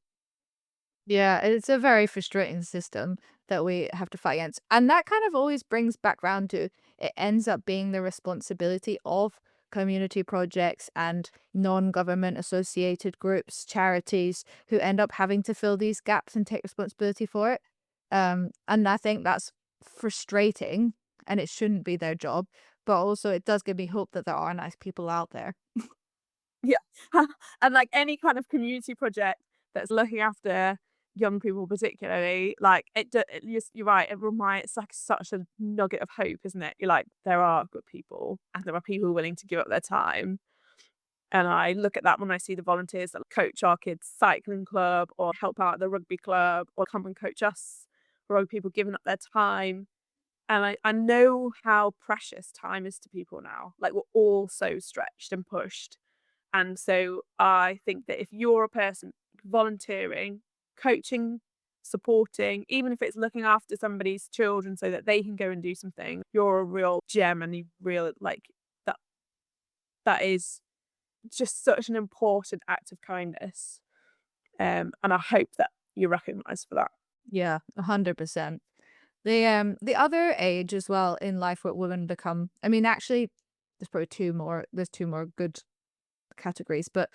Yeah, it's a very frustrating system that we have to fight against. And that kind of always brings back round to it ends up being the responsibility of community projects and non-government associated groups, charities who end up having to fill these gaps and take responsibility for it. And I think that's frustrating and it shouldn't be their job. But also it does give me hope that there are nice people out there. Yeah. And like any kind of community project that's looking after young people particularly, like you're right, it's like such a nugget of hope, isn't it? You're like, there are good people and there are people willing to give up their time. And I look at that when I see the volunteers that coach our kids' cycling club or help out at the rugby club or come and coach us, or other people giving up their time. And I know how precious time is to people now. Like we're all so stretched and pushed. And so I think that if you're a person volunteering, coaching, supporting, even if it's looking after somebody's children so that they can go and do something, you're a real gem and you real like that that is just such an important act of kindness. And I hope that you're recognised for that. Yeah, 100%. The other age as well in life where women become, I mean, actually, there's two more good categories, but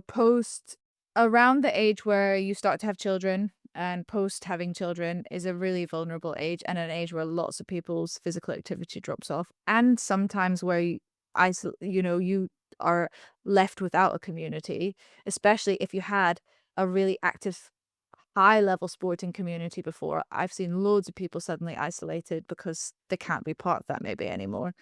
post around the age where you start to have children and post having children is a really vulnerable age and an age where lots of people's physical activity drops off. And sometimes where you are left without a community, especially if you had a really active high level sporting community before, I've seen loads of people suddenly isolated because they can't be part of that maybe anymore.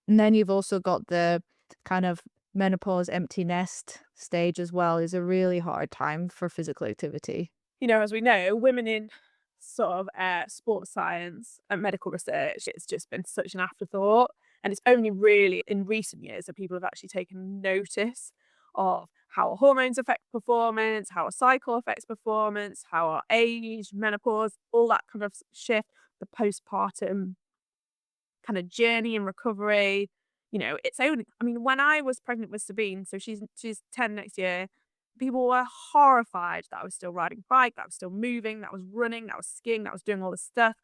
And then you've also got the kind of menopause empty nest stage as well, is a really hard time for physical activity. As we know, women in sort of sports science and medical research, it's just been such an afterthought. And it's only really in recent years that people have actually taken notice of how our hormones affect performance, how our cycle affects performance, how our age, menopause, all that kind of shift, the postpartum kind of journey and recovery. It's only, I mean, when I was pregnant with Sabine, so she's 10 next year, people were horrified that I was still riding a bike, that I was still moving, that I was running, that I was skiing, that I was doing all this stuff.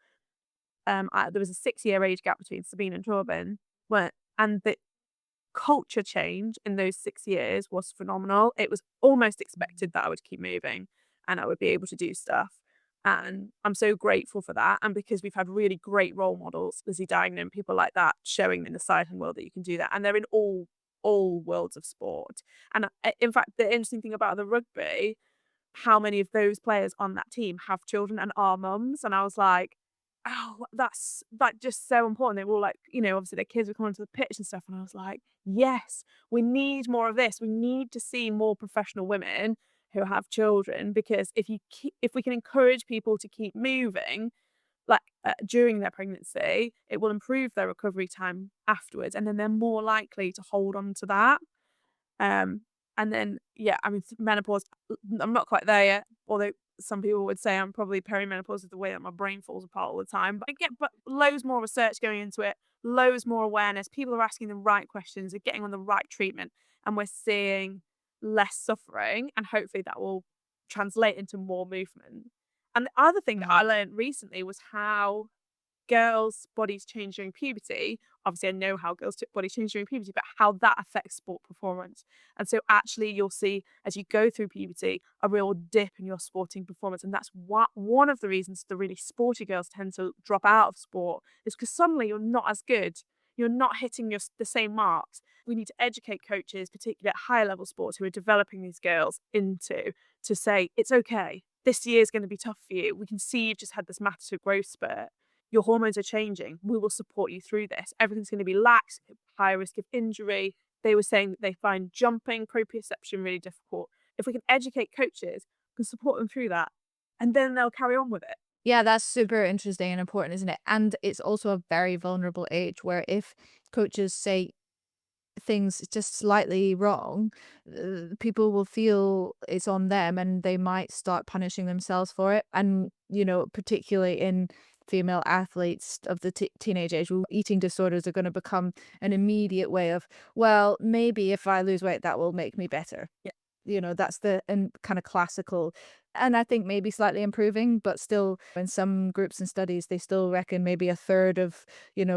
There was a 6-year age gap between Sabine and Torben, and the culture change in those 6 years was phenomenal. It was almost expected that I would keep moving and I would be able to do stuff. And I'm so grateful for that. And because we've had really great role models, Lizzie Diamond, people like that, showing in the cycling world that you can do that. And they're in all worlds of sport. And in fact, the interesting thing about the rugby, how many of those players on that team have children and are mums. And I was like, oh, that's like just so important. They were all like, obviously their kids were coming to the pitch and stuff. And I was like, yes, we need more of this. We need to see more professional women who have children, because if we can encourage people to keep moving, like during their pregnancy, it will improve their recovery time afterwards, and then they're more likely to hold on to that. Um, and then, yeah, I mean, menopause, I'm not quite there yet, although some people would say I'm probably perimenopause is the way that my brain falls apart all the time. But I get loads more research going into it, loads more awareness. People are asking the right questions, they're getting on the right treatment, and we're seeing less suffering, and hopefully that will translate into more movement. And the other thing that I learned recently was how girls' bodies change during puberty. Obviously, I know how girls' bodies change during puberty, but how that affects sport performance. And so actually you'll see, as you go through puberty, a real dip in your sporting performance. And that's one of the reasons the really sporty girls tend to drop out of sport, is because suddenly you're not as good. You're not hitting the same marks. We need to educate coaches, particularly at higher level sports, who are developing these girls to say, it's okay. This year is going to be tough for you. We can see you've just had this massive growth spurt. Your hormones are changing. We will support you through this. Everything's going to be lax, high risk of injury. They were saying that they find jumping, proprioception really difficult. If we can educate coaches, we can support them through that, and then they'll carry on with it. Yeah, that's super interesting and important, isn't it? And it's also a very vulnerable age where if coaches say things just slightly wrong, people will feel it's on them and they might start punishing themselves for it. And, particularly in female athletes of the teenage age, eating disorders are going to become an immediate way of, well, maybe if I lose weight, that will make me better. Yeah. That's the kind of classical, and I think maybe slightly improving, but still in some groups and studies, they still reckon maybe a third of,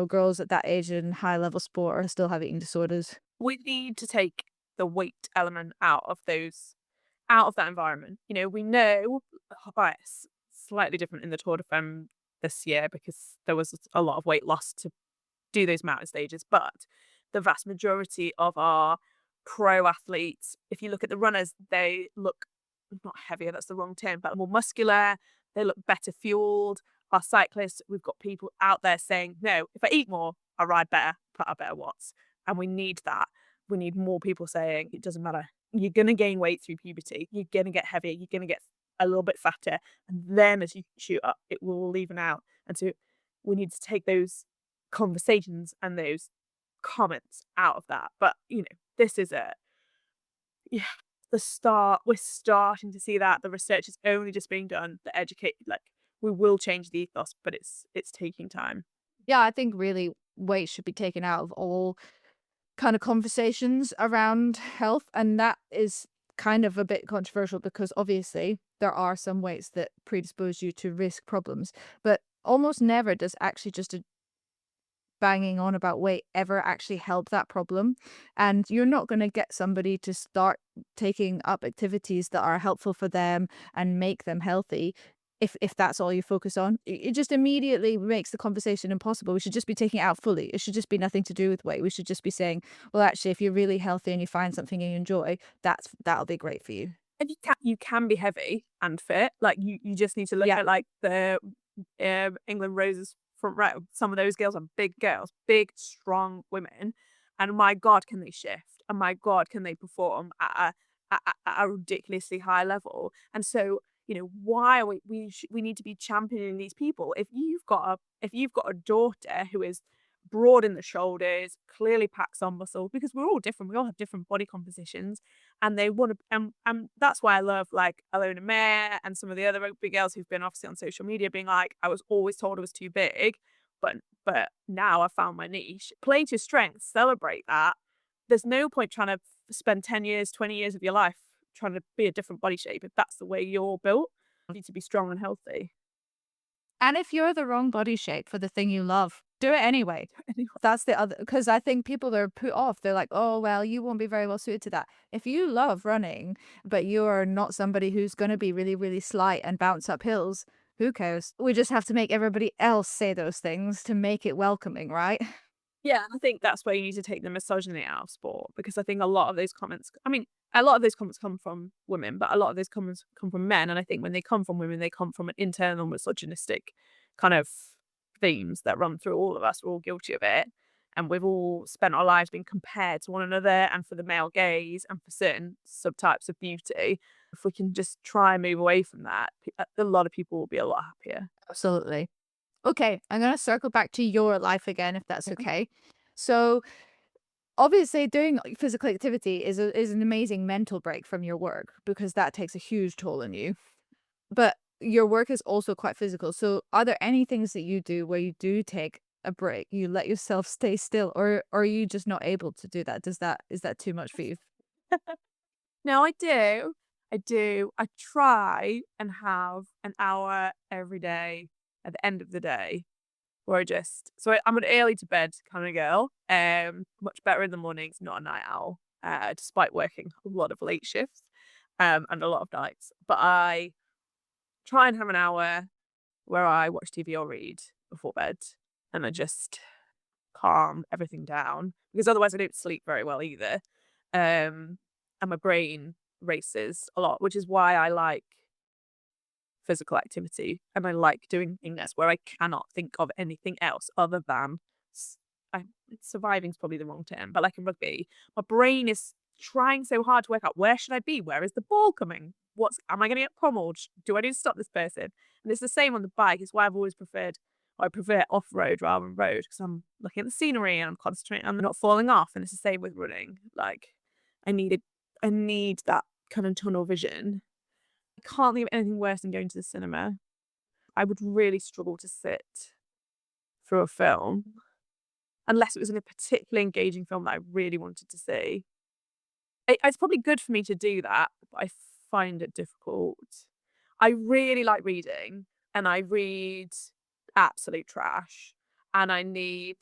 girls at that age in high level sport are still have eating disorders. We need to take the weight element out of that environment. We know, it's slightly different in the Tour de Femme this year because there was a lot of weight loss to do those mountain stages, but the vast majority of our pro athletes, if you look at the runners, they look not heavier, that's the wrong term, but more muscular. They look better fueled. Our cyclists, we've got people out there saying, no, if I eat more, I ride better, put out better watts. And we need that. We need more people saying it doesn't matter. You're going to gain weight through puberty. You're going to get heavier. You're going to get a little bit fatter. And then as you shoot up, it will all even out. And so we need to take those conversations and those comments out of that. But, this is the start. We're starting to see that. The research is only just being done. The educate, we will change the ethos, but it's taking time. Yeah, I think really weight should be taken out of all kind of conversations around health. And that is kind of a bit controversial because obviously there are some weights that predispose you to risk problems, but almost never does actually just a banging on about weight ever actually help that problem. And you're not going to get somebody to start taking up activities that are helpful for them and make them healthy if that's all you focus on. It just immediately makes the conversation impossible. We should just be taking it out fully. It should just be nothing to do with weight. We should just be saying, well, actually, if you're really healthy and you find something you enjoy, that'll be great for you. you can be heavy and fit. Like you just need to look Yeah. at like the England Roses front row. Some of those girls are big girls, big strong women, and my God, can they shift? And my God, can they perform at a ridiculously high level? And so, why are we need to be championing these people? If you've got a daughter who is broad in the shoulders, clearly packs on muscle, because we're all different. We all have different body compositions, and they want to. And that's why I love like Alona Mayer and some of the other rugby girls who've been obviously on social media being like, I was always told I was too big, but now I found my niche. Play to your strengths, celebrate that. There's no point trying to spend 10 years, 20 years of your life trying to be a different body shape if that's the way you're built. You need to be strong and healthy. And if you're the wrong body shape for the thing you love, do it anyway. That's the other, because I think people are put off. They're like, oh, well, you won't be very well suited to that. If you love running, but you are not somebody who's going to be really, really slight and bounce up hills, who cares? We just have to make everybody else say those things to make it welcoming, right? Yeah, I think that's where you need to take the misogyny out of sport, because I think a lot of those comments, a lot of those comments come from women, but a lot of those comments come from men. And I think when they come from women, they come from an internal misogynistic kind of themes that run through all of us. We're all guilty of it. And we've all spent our lives being compared to one another and for the male gaze and for certain subtypes of beauty. If we can just try and move away from that, a lot of people will be a lot happier. Absolutely. Okay, I'm going to circle back to your life again, if that's okay. So, obviously, doing physical activity is an amazing mental break from your work, because that takes a huge toll on you. But your work is also quite physical. So, are there any things that you do where you do take a break? You let yourself stay still, or are you just not able to do that? Is that too much for you? No, I do. I do. I try and have an hour every day at the end of the day where I'm an early to bed kind of girl. Much better in the mornings, not a night owl. Despite working a lot of late shifts, and a lot of nights. But I try and have an hour where I watch TV or read before bed, and I just calm everything down, because otherwise I don't sleep very well either. And my brain races a lot, which is why I like physical activity and I like doing things where I cannot think of anything else other than surviving is probably the wrong term, but like in rugby, my brain is trying so hard to work out, where should I be? Where is the ball coming? Am I going to get pommeled? Do I need to stop this person? And it's the same on the bike. It's why I prefer off-road rather than road, because I'm looking at the scenery and I'm concentrating. I'm not falling off. And it's the same with running. Like I need that kind of tunnel vision. I can't think of anything worse than going to the cinema. I would really struggle to sit through a film unless it was in a particularly engaging film that I really wanted to see. It's probably good for me to do that, but I find it difficult. I really like reading, and I read absolute trash, and I need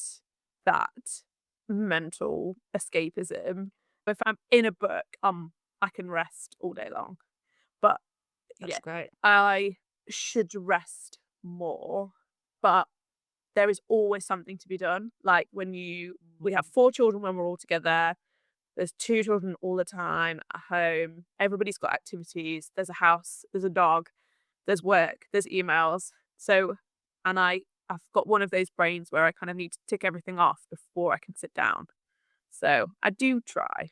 that mental escapism. If I'm in a book, I can rest all day long. But That's great. I should rest more, but there is always something to be done. Like we have 4 children when we're all together. There's 2 children all the time at home. Everybody's got activities. There's a house, there's a dog, there's work, there's emails. So, and I've got one of those brains where I kind of need to tick everything off before I can sit down. So I do try.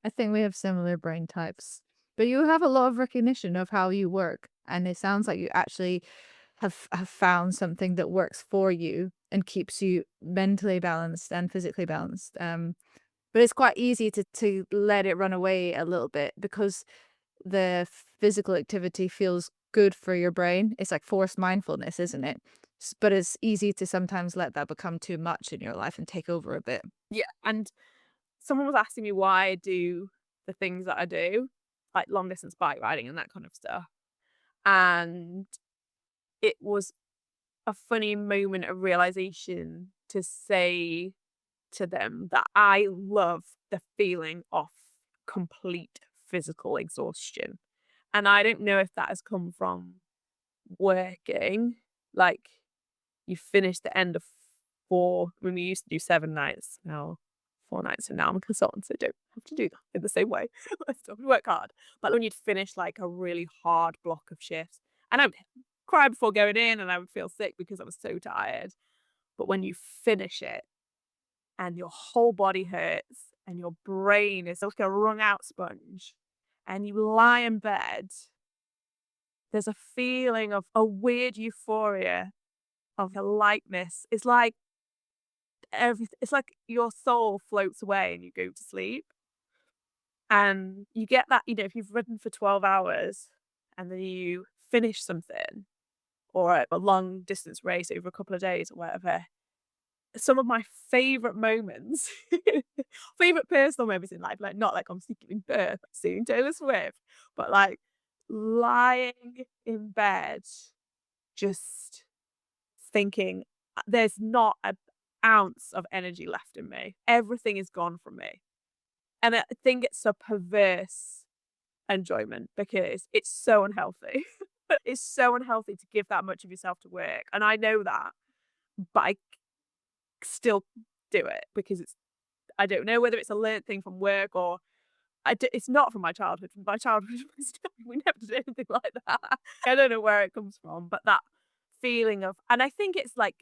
I think we have similar brain types, but you have a lot of recognition of how you work, and it sounds like you actually have found something that works for you and keeps you mentally balanced and physically balanced. But it's quite easy to let it run away a little bit, because the physical activity feels good for your brain. It's like forced mindfulness, isn't it? But it's easy to sometimes let that become too much in your life and take over a bit. Yeah. And someone was asking me why I do the things that I do, like long distance bike riding and that kind of stuff. And it was a funny moment of realization to say to them that I love the feeling of complete physical exhaustion. And I don't know if that has come from working, like you finish the end of 4, when we used to do 7 nights, now 4 nights, and now I'm a consultant, so I don't have to do that in the same way. I still work hard. But when you'd finish like a really hard block of shifts, and I would cry before going in, and I would feel sick because I was so tired. But when you finish it and your whole body hurts and your brain is like a wrung out sponge, and you lie in bed, there's a feeling of a weird euphoria, of a lightness. It's like it's like your soul floats away and you go to sleep. And you get that, if you've ridden for 12 hours and then you finish something, or a long distance race over a couple of days or whatever, some of my favorite moments, favorite personal moments in life, like not like I'm giving birth soon, Taylor Swift, but like lying in bed, just thinking there's not an ounce of energy left in me. Everything is gone from me. And I think it's a perverse enjoyment because it's so unhealthy. It's so unhealthy to give that much of yourself to work. And I know that, but I still do it because I don't know whether it's a learned thing from work or it's not from my childhood. From my childhood, we never did anything like that. I don't know where it comes from, but that feeling of, and I think it's like,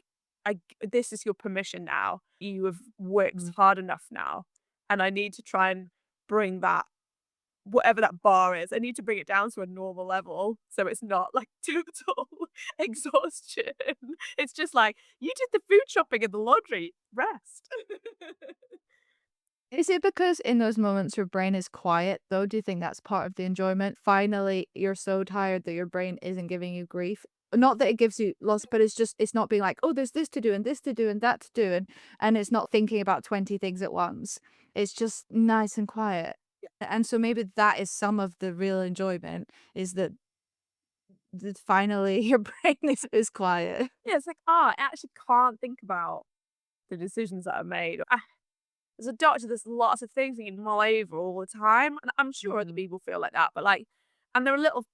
this is your permission now. You have worked hard enough now, and I need to try and bring that, whatever that bar is, I need to bring it down to a normal level so it's not like total exhaustion. It's just like, you did the food shopping and the laundry, rest. Is it because in those moments your brain is quiet, though? Do you think that's part of the enjoyment? Finally, you're so tired that your brain isn't giving you grief. Not that it gives you loss, but it's not being like, oh, there's this to do and this to do and that to do, and it's not thinking about 20 things at once. It's just nice and quiet. And so maybe that is some of the real enjoyment, is that finally your brain is quiet. Yeah, it's like, I actually can't think about the decisions that I made. As a doctor, there's lots of things that you mull over all the time, and I'm sure other people feel like that. But like, and there are little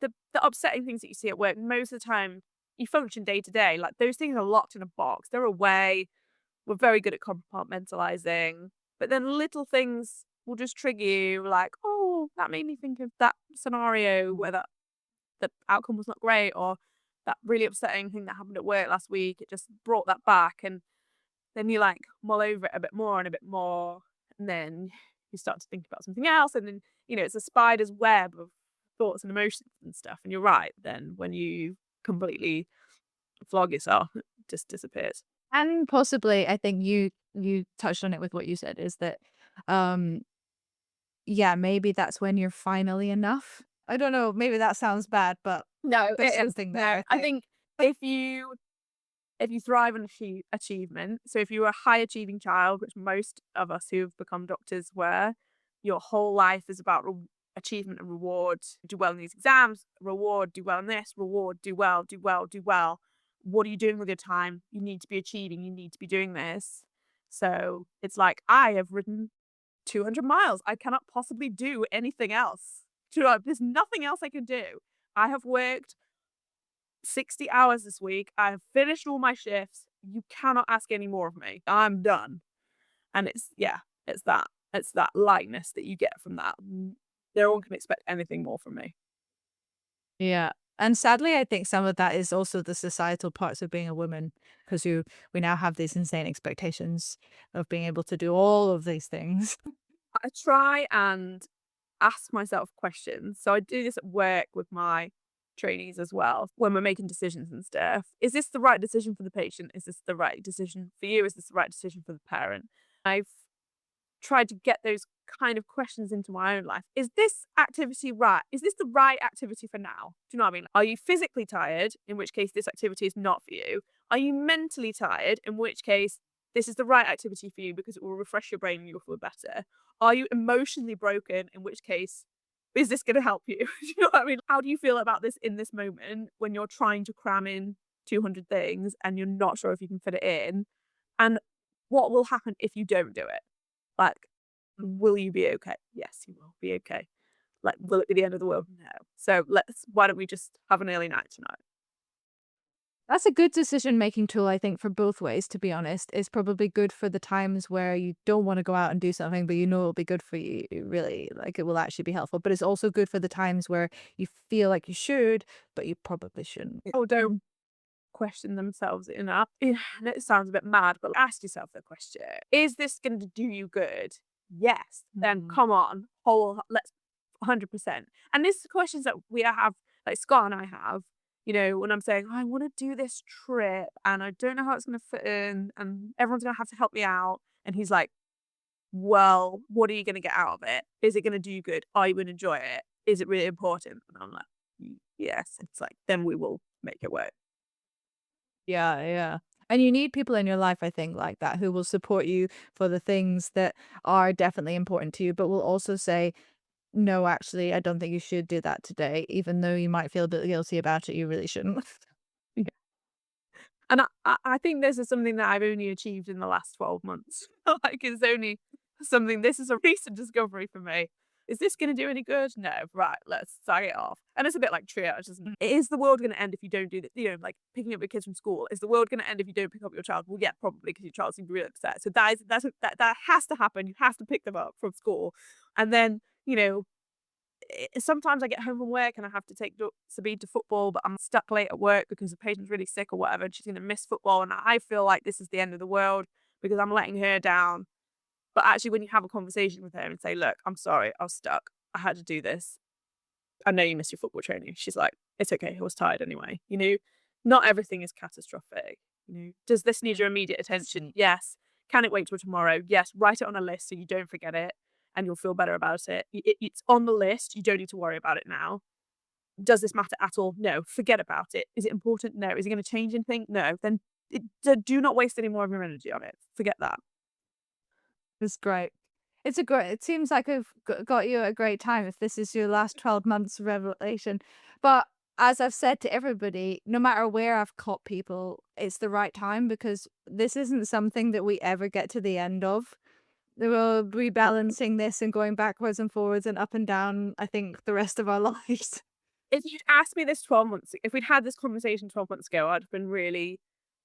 the upsetting things that you see at work. Most of the time, you function day to day. Like those things are locked in a box. They're away. We're very good at compartmentalizing, but then little things will just trigger you. Like, oh, that made me think of that scenario where the outcome was not great, or that really upsetting thing that happened at work last week. It just brought that back, and then you like mull over it a bit more and a bit more, and then you start to think about something else, and then it's a spider's web of thoughts and emotions and stuff. And you're right, then when you completely flog yourself, it just disappears. And possibly, I think you touched on it with what you said, is that, um, yeah, maybe that's when you're finally enough. I don't know, maybe that sounds bad, but No, there's it is. something No, there, I think if you thrive on achievement, so if you're a high achieving child, which most of us who've become doctors were, your whole life is about achievement and reward. Do well in these exams, reward, do well in this, reward, do well, do well, do well. What are you doing with your time? You need to be achieving, you need to be doing this. So it's like, I have ridden 200 miles. I cannot possibly do anything else. Do you know, there's nothing else I can do. I have worked 60 hours this week. I have finished all my shifts. You cannot ask any more of me. I'm done. And it's that lightness that you get from that. No one can expect anything more from me. Yeah. And sadly, I think some of that is also the societal parts of being a woman, because we now have these insane expectations of being able to do all of these things. I try and ask myself questions. So I do this at work with my trainees as well when we're making decisions and stuff. Is this the right decision for the patient? Is this the right decision for you? Is this the right decision for the parent? I've tried to get those kind of questions into my own life. Is this activity right? Is this the right activity for now? Do you know what I mean? Are you physically tired, in which case this activity is not for you? Are you mentally tired, in which case this is the right activity for you because it will refresh your brain and you'll feel better? Are you emotionally broken, in which case is this going to help you? Do you know what I mean? How do you feel about this in this moment when you're trying to cram in 200 things and you're not sure if you can fit it in? And what will happen if you don't do it? Like, will you be okay? Yes, you will be okay. Like, will it be the end of the world? No. So why don't we just have an early night tonight? That's a good decision-making tool, I think, for both ways, to be honest. It's probably good for the times where you don't wanna go out and do something, but you know it'll be good for you, really, like, it will actually be helpful, but it's also good for the times where you feel like you should, but you probably shouldn't. Or don't question themselves enough. And it sounds a bit mad, but ask yourself the question: is this going to do you good? Yes. Then Mhm. come on, let's 100%. And this questions that we have, like Scott and I have. When I'm saying I want to do this trip and I don't know how it's going to fit in, and everyone's going to have to help me out, and he's like, "Well, what are you going to get out of it? Is it going to do you good? Are you going to enjoy it? Is it really important?" And I'm like, Yes." It's like, then we will make it work. Yeah, yeah. And you need people in your life, I think, like that, who will support you for the things that are definitely important to you, but will also say, "No, actually, I don't think you should do that today," even though you might feel a bit guilty about it, you really shouldn't. And I think this is something that I've only achieved in the last 12 months. Like, it's only something this is a recent discovery for me. Is this gonna do any good? No. Right, let's sack it off. And it's a bit like triage, isn't it? Is the world gonna end if you don't do that? Like picking up your kids from school. Is the world gonna end if you don't pick up your child? Well, yeah, probably, because your child seems really upset. So that has to happen. You have to pick them up from school. And then, sometimes I get home from work and I have to take Sabine to football, but I'm stuck late at work because the patient's really sick or whatever, and she's going to miss football. And I feel like this is the end of the world because I'm letting her down. But actually, when you have a conversation with her and say, "Look, I'm sorry, I was stuck. I had to do this. I know you missed your football training." She's like, "It's okay. I was tired anyway." Not everything is catastrophic. Does this need your immediate attention? Yes. Can it wait till tomorrow? Yes. Write it on a list so you don't forget it and you'll feel better about it. It's on the list. You don't need to worry about it now. Does this matter at all? No. Forget about it. Is it important? No. Is it going to change anything? No. Then do not waste any more of your energy on it. Forget that. It's great. It seems like I've got you at a great time if this is your last 12 months revelation. But as I've said to everybody, no matter where I've caught people, it's the right time because this isn't something that we ever get to the end of. We'll be balancing this and going backwards and forwards and up and down, I think, the rest of our lives. If you'd asked me this 12 months, if we'd had this conversation 12 months ago, I'd have been really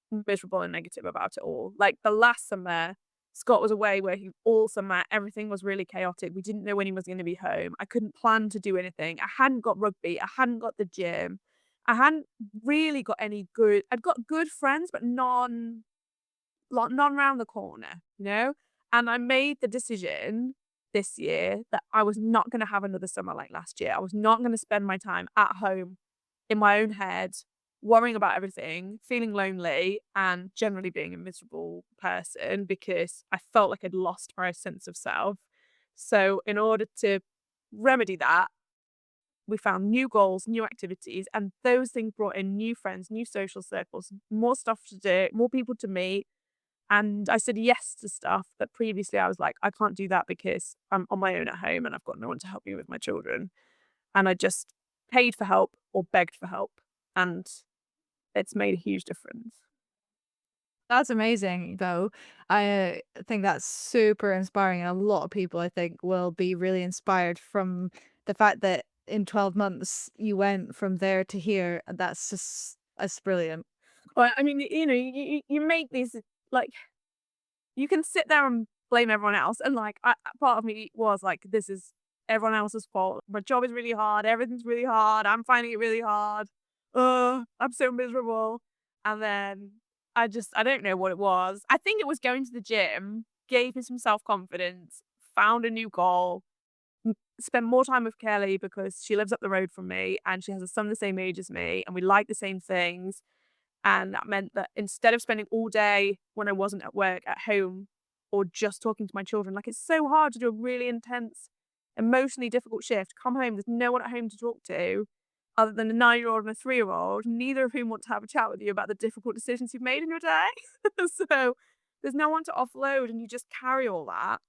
miserable and negative about it all. Like the last summer, Scott was away working all summer. Everything was really chaotic. We didn't know when he was going to be home. I couldn't plan to do anything. I hadn't got rugby. I hadn't got the gym. I hadn't really got any good. I'd got good friends, but none round the corner. And I made the decision this year that I was not going to have another summer like last year. I was not going to spend my time at home in my own head, worrying about everything, feeling lonely, and generally being a miserable person because I felt like I'd lost my sense of self. So, in order to remedy that, we found new goals, new activities, and those things brought in new friends, new social circles, more stuff to do, more people to meet. And I said yes to stuff that previously I was like, I can't do that because I'm on my own at home and I've got no one to help me with my children. And I just paid for help or begged for help. And it's made a huge difference. That's amazing, though. I think that's super inspiring. And a lot of people, I think, will be really inspired from the fact that in 12 months you went from there to here. That's brilliant. Well, I mean, you make these, like, you can sit there and blame everyone else. And like, part of me was like, this is everyone else's fault. My job is really hard. Everything's really hard. I'm finding it really hard. I'm so miserable. And then I don't know what it was. I think it was going to the gym, gave me some self confidence, found a new goal, spent more time with Kelly because she lives up the road from me and she has a son the same age as me and we like the same things. And that meant that instead of spending all day when I wasn't at work at home or just talking to my children, like it's so hard to do a really intense, emotionally difficult shift, come home, there's no one at home to talk to other than a 9-year-old and a 3-year-old, neither of whom want to have a chat with you about the difficult decisions you've made in your day. So there's no one to offload and you just carry all that.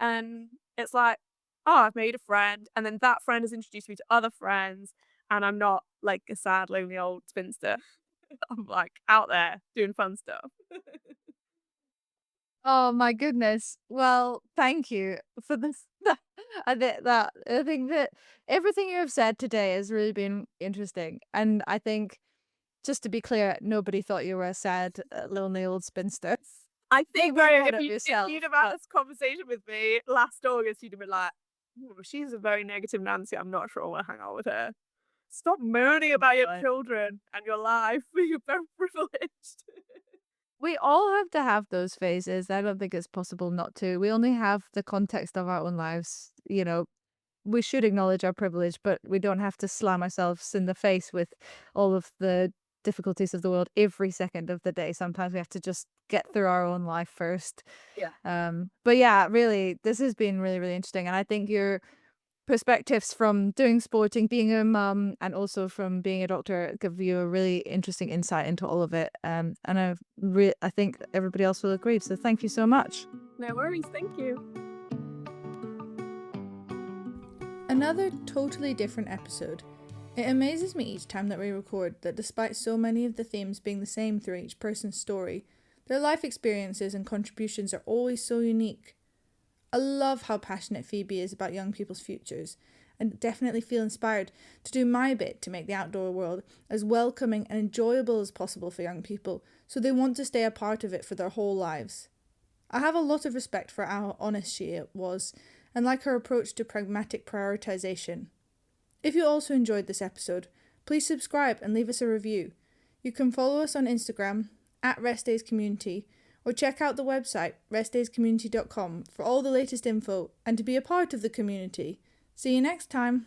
And it's like, oh, I've made a friend. And then that friend has introduced me to other friends. And I'm not like a sad, lonely old spinster. I'm like out there doing fun stuff. Oh my goodness. Well, thank you for this. I think that everything you have said today has really been interesting. And I think just to be clear, nobody thought you were a sad, lonely old spinster. I think, Very right, proud if of yourself, you'd have had but- this conversation with me last August, you'd have been like, she's a very negative Nancy. I'm not sure I want to hang out with her. Stop moaning about your Right. children and your life. You're very privileged. We all have to have those phases. I don't think it's possible not to. We only have the context of our own lives. You know, we should acknowledge our privilege, but we don't have to slam ourselves in the face with all of the difficulties of the world every second of the day. Sometimes we have to just get through our own life first. Yeah. But yeah, really, this has been really, really interesting. And I think your perspectives from doing sporting, being a mum, and also from being a doctor give you a really interesting insight into all of it. And I think everybody else will agree. So thank you so much. No worries. Thank you. Another totally different episode. It amazes me each time that we record that despite so many of the themes being the same through each person's story, their life experiences and contributions are always so unique. I love how passionate Phoebe is about young people's futures, and definitely feel inspired to do my bit to make the outdoor world as welcoming and enjoyable as possible for young people, so they want to stay a part of it for their whole lives. I have a lot of respect for how honest she was, and like her approach to pragmatic prioritization. If you also enjoyed this episode, please subscribe and leave us a review. You can follow us on Instagram @RestDaysCommunity, or check out the website restdayscommunity.com for all the latest info and to be a part of the community. See you next time.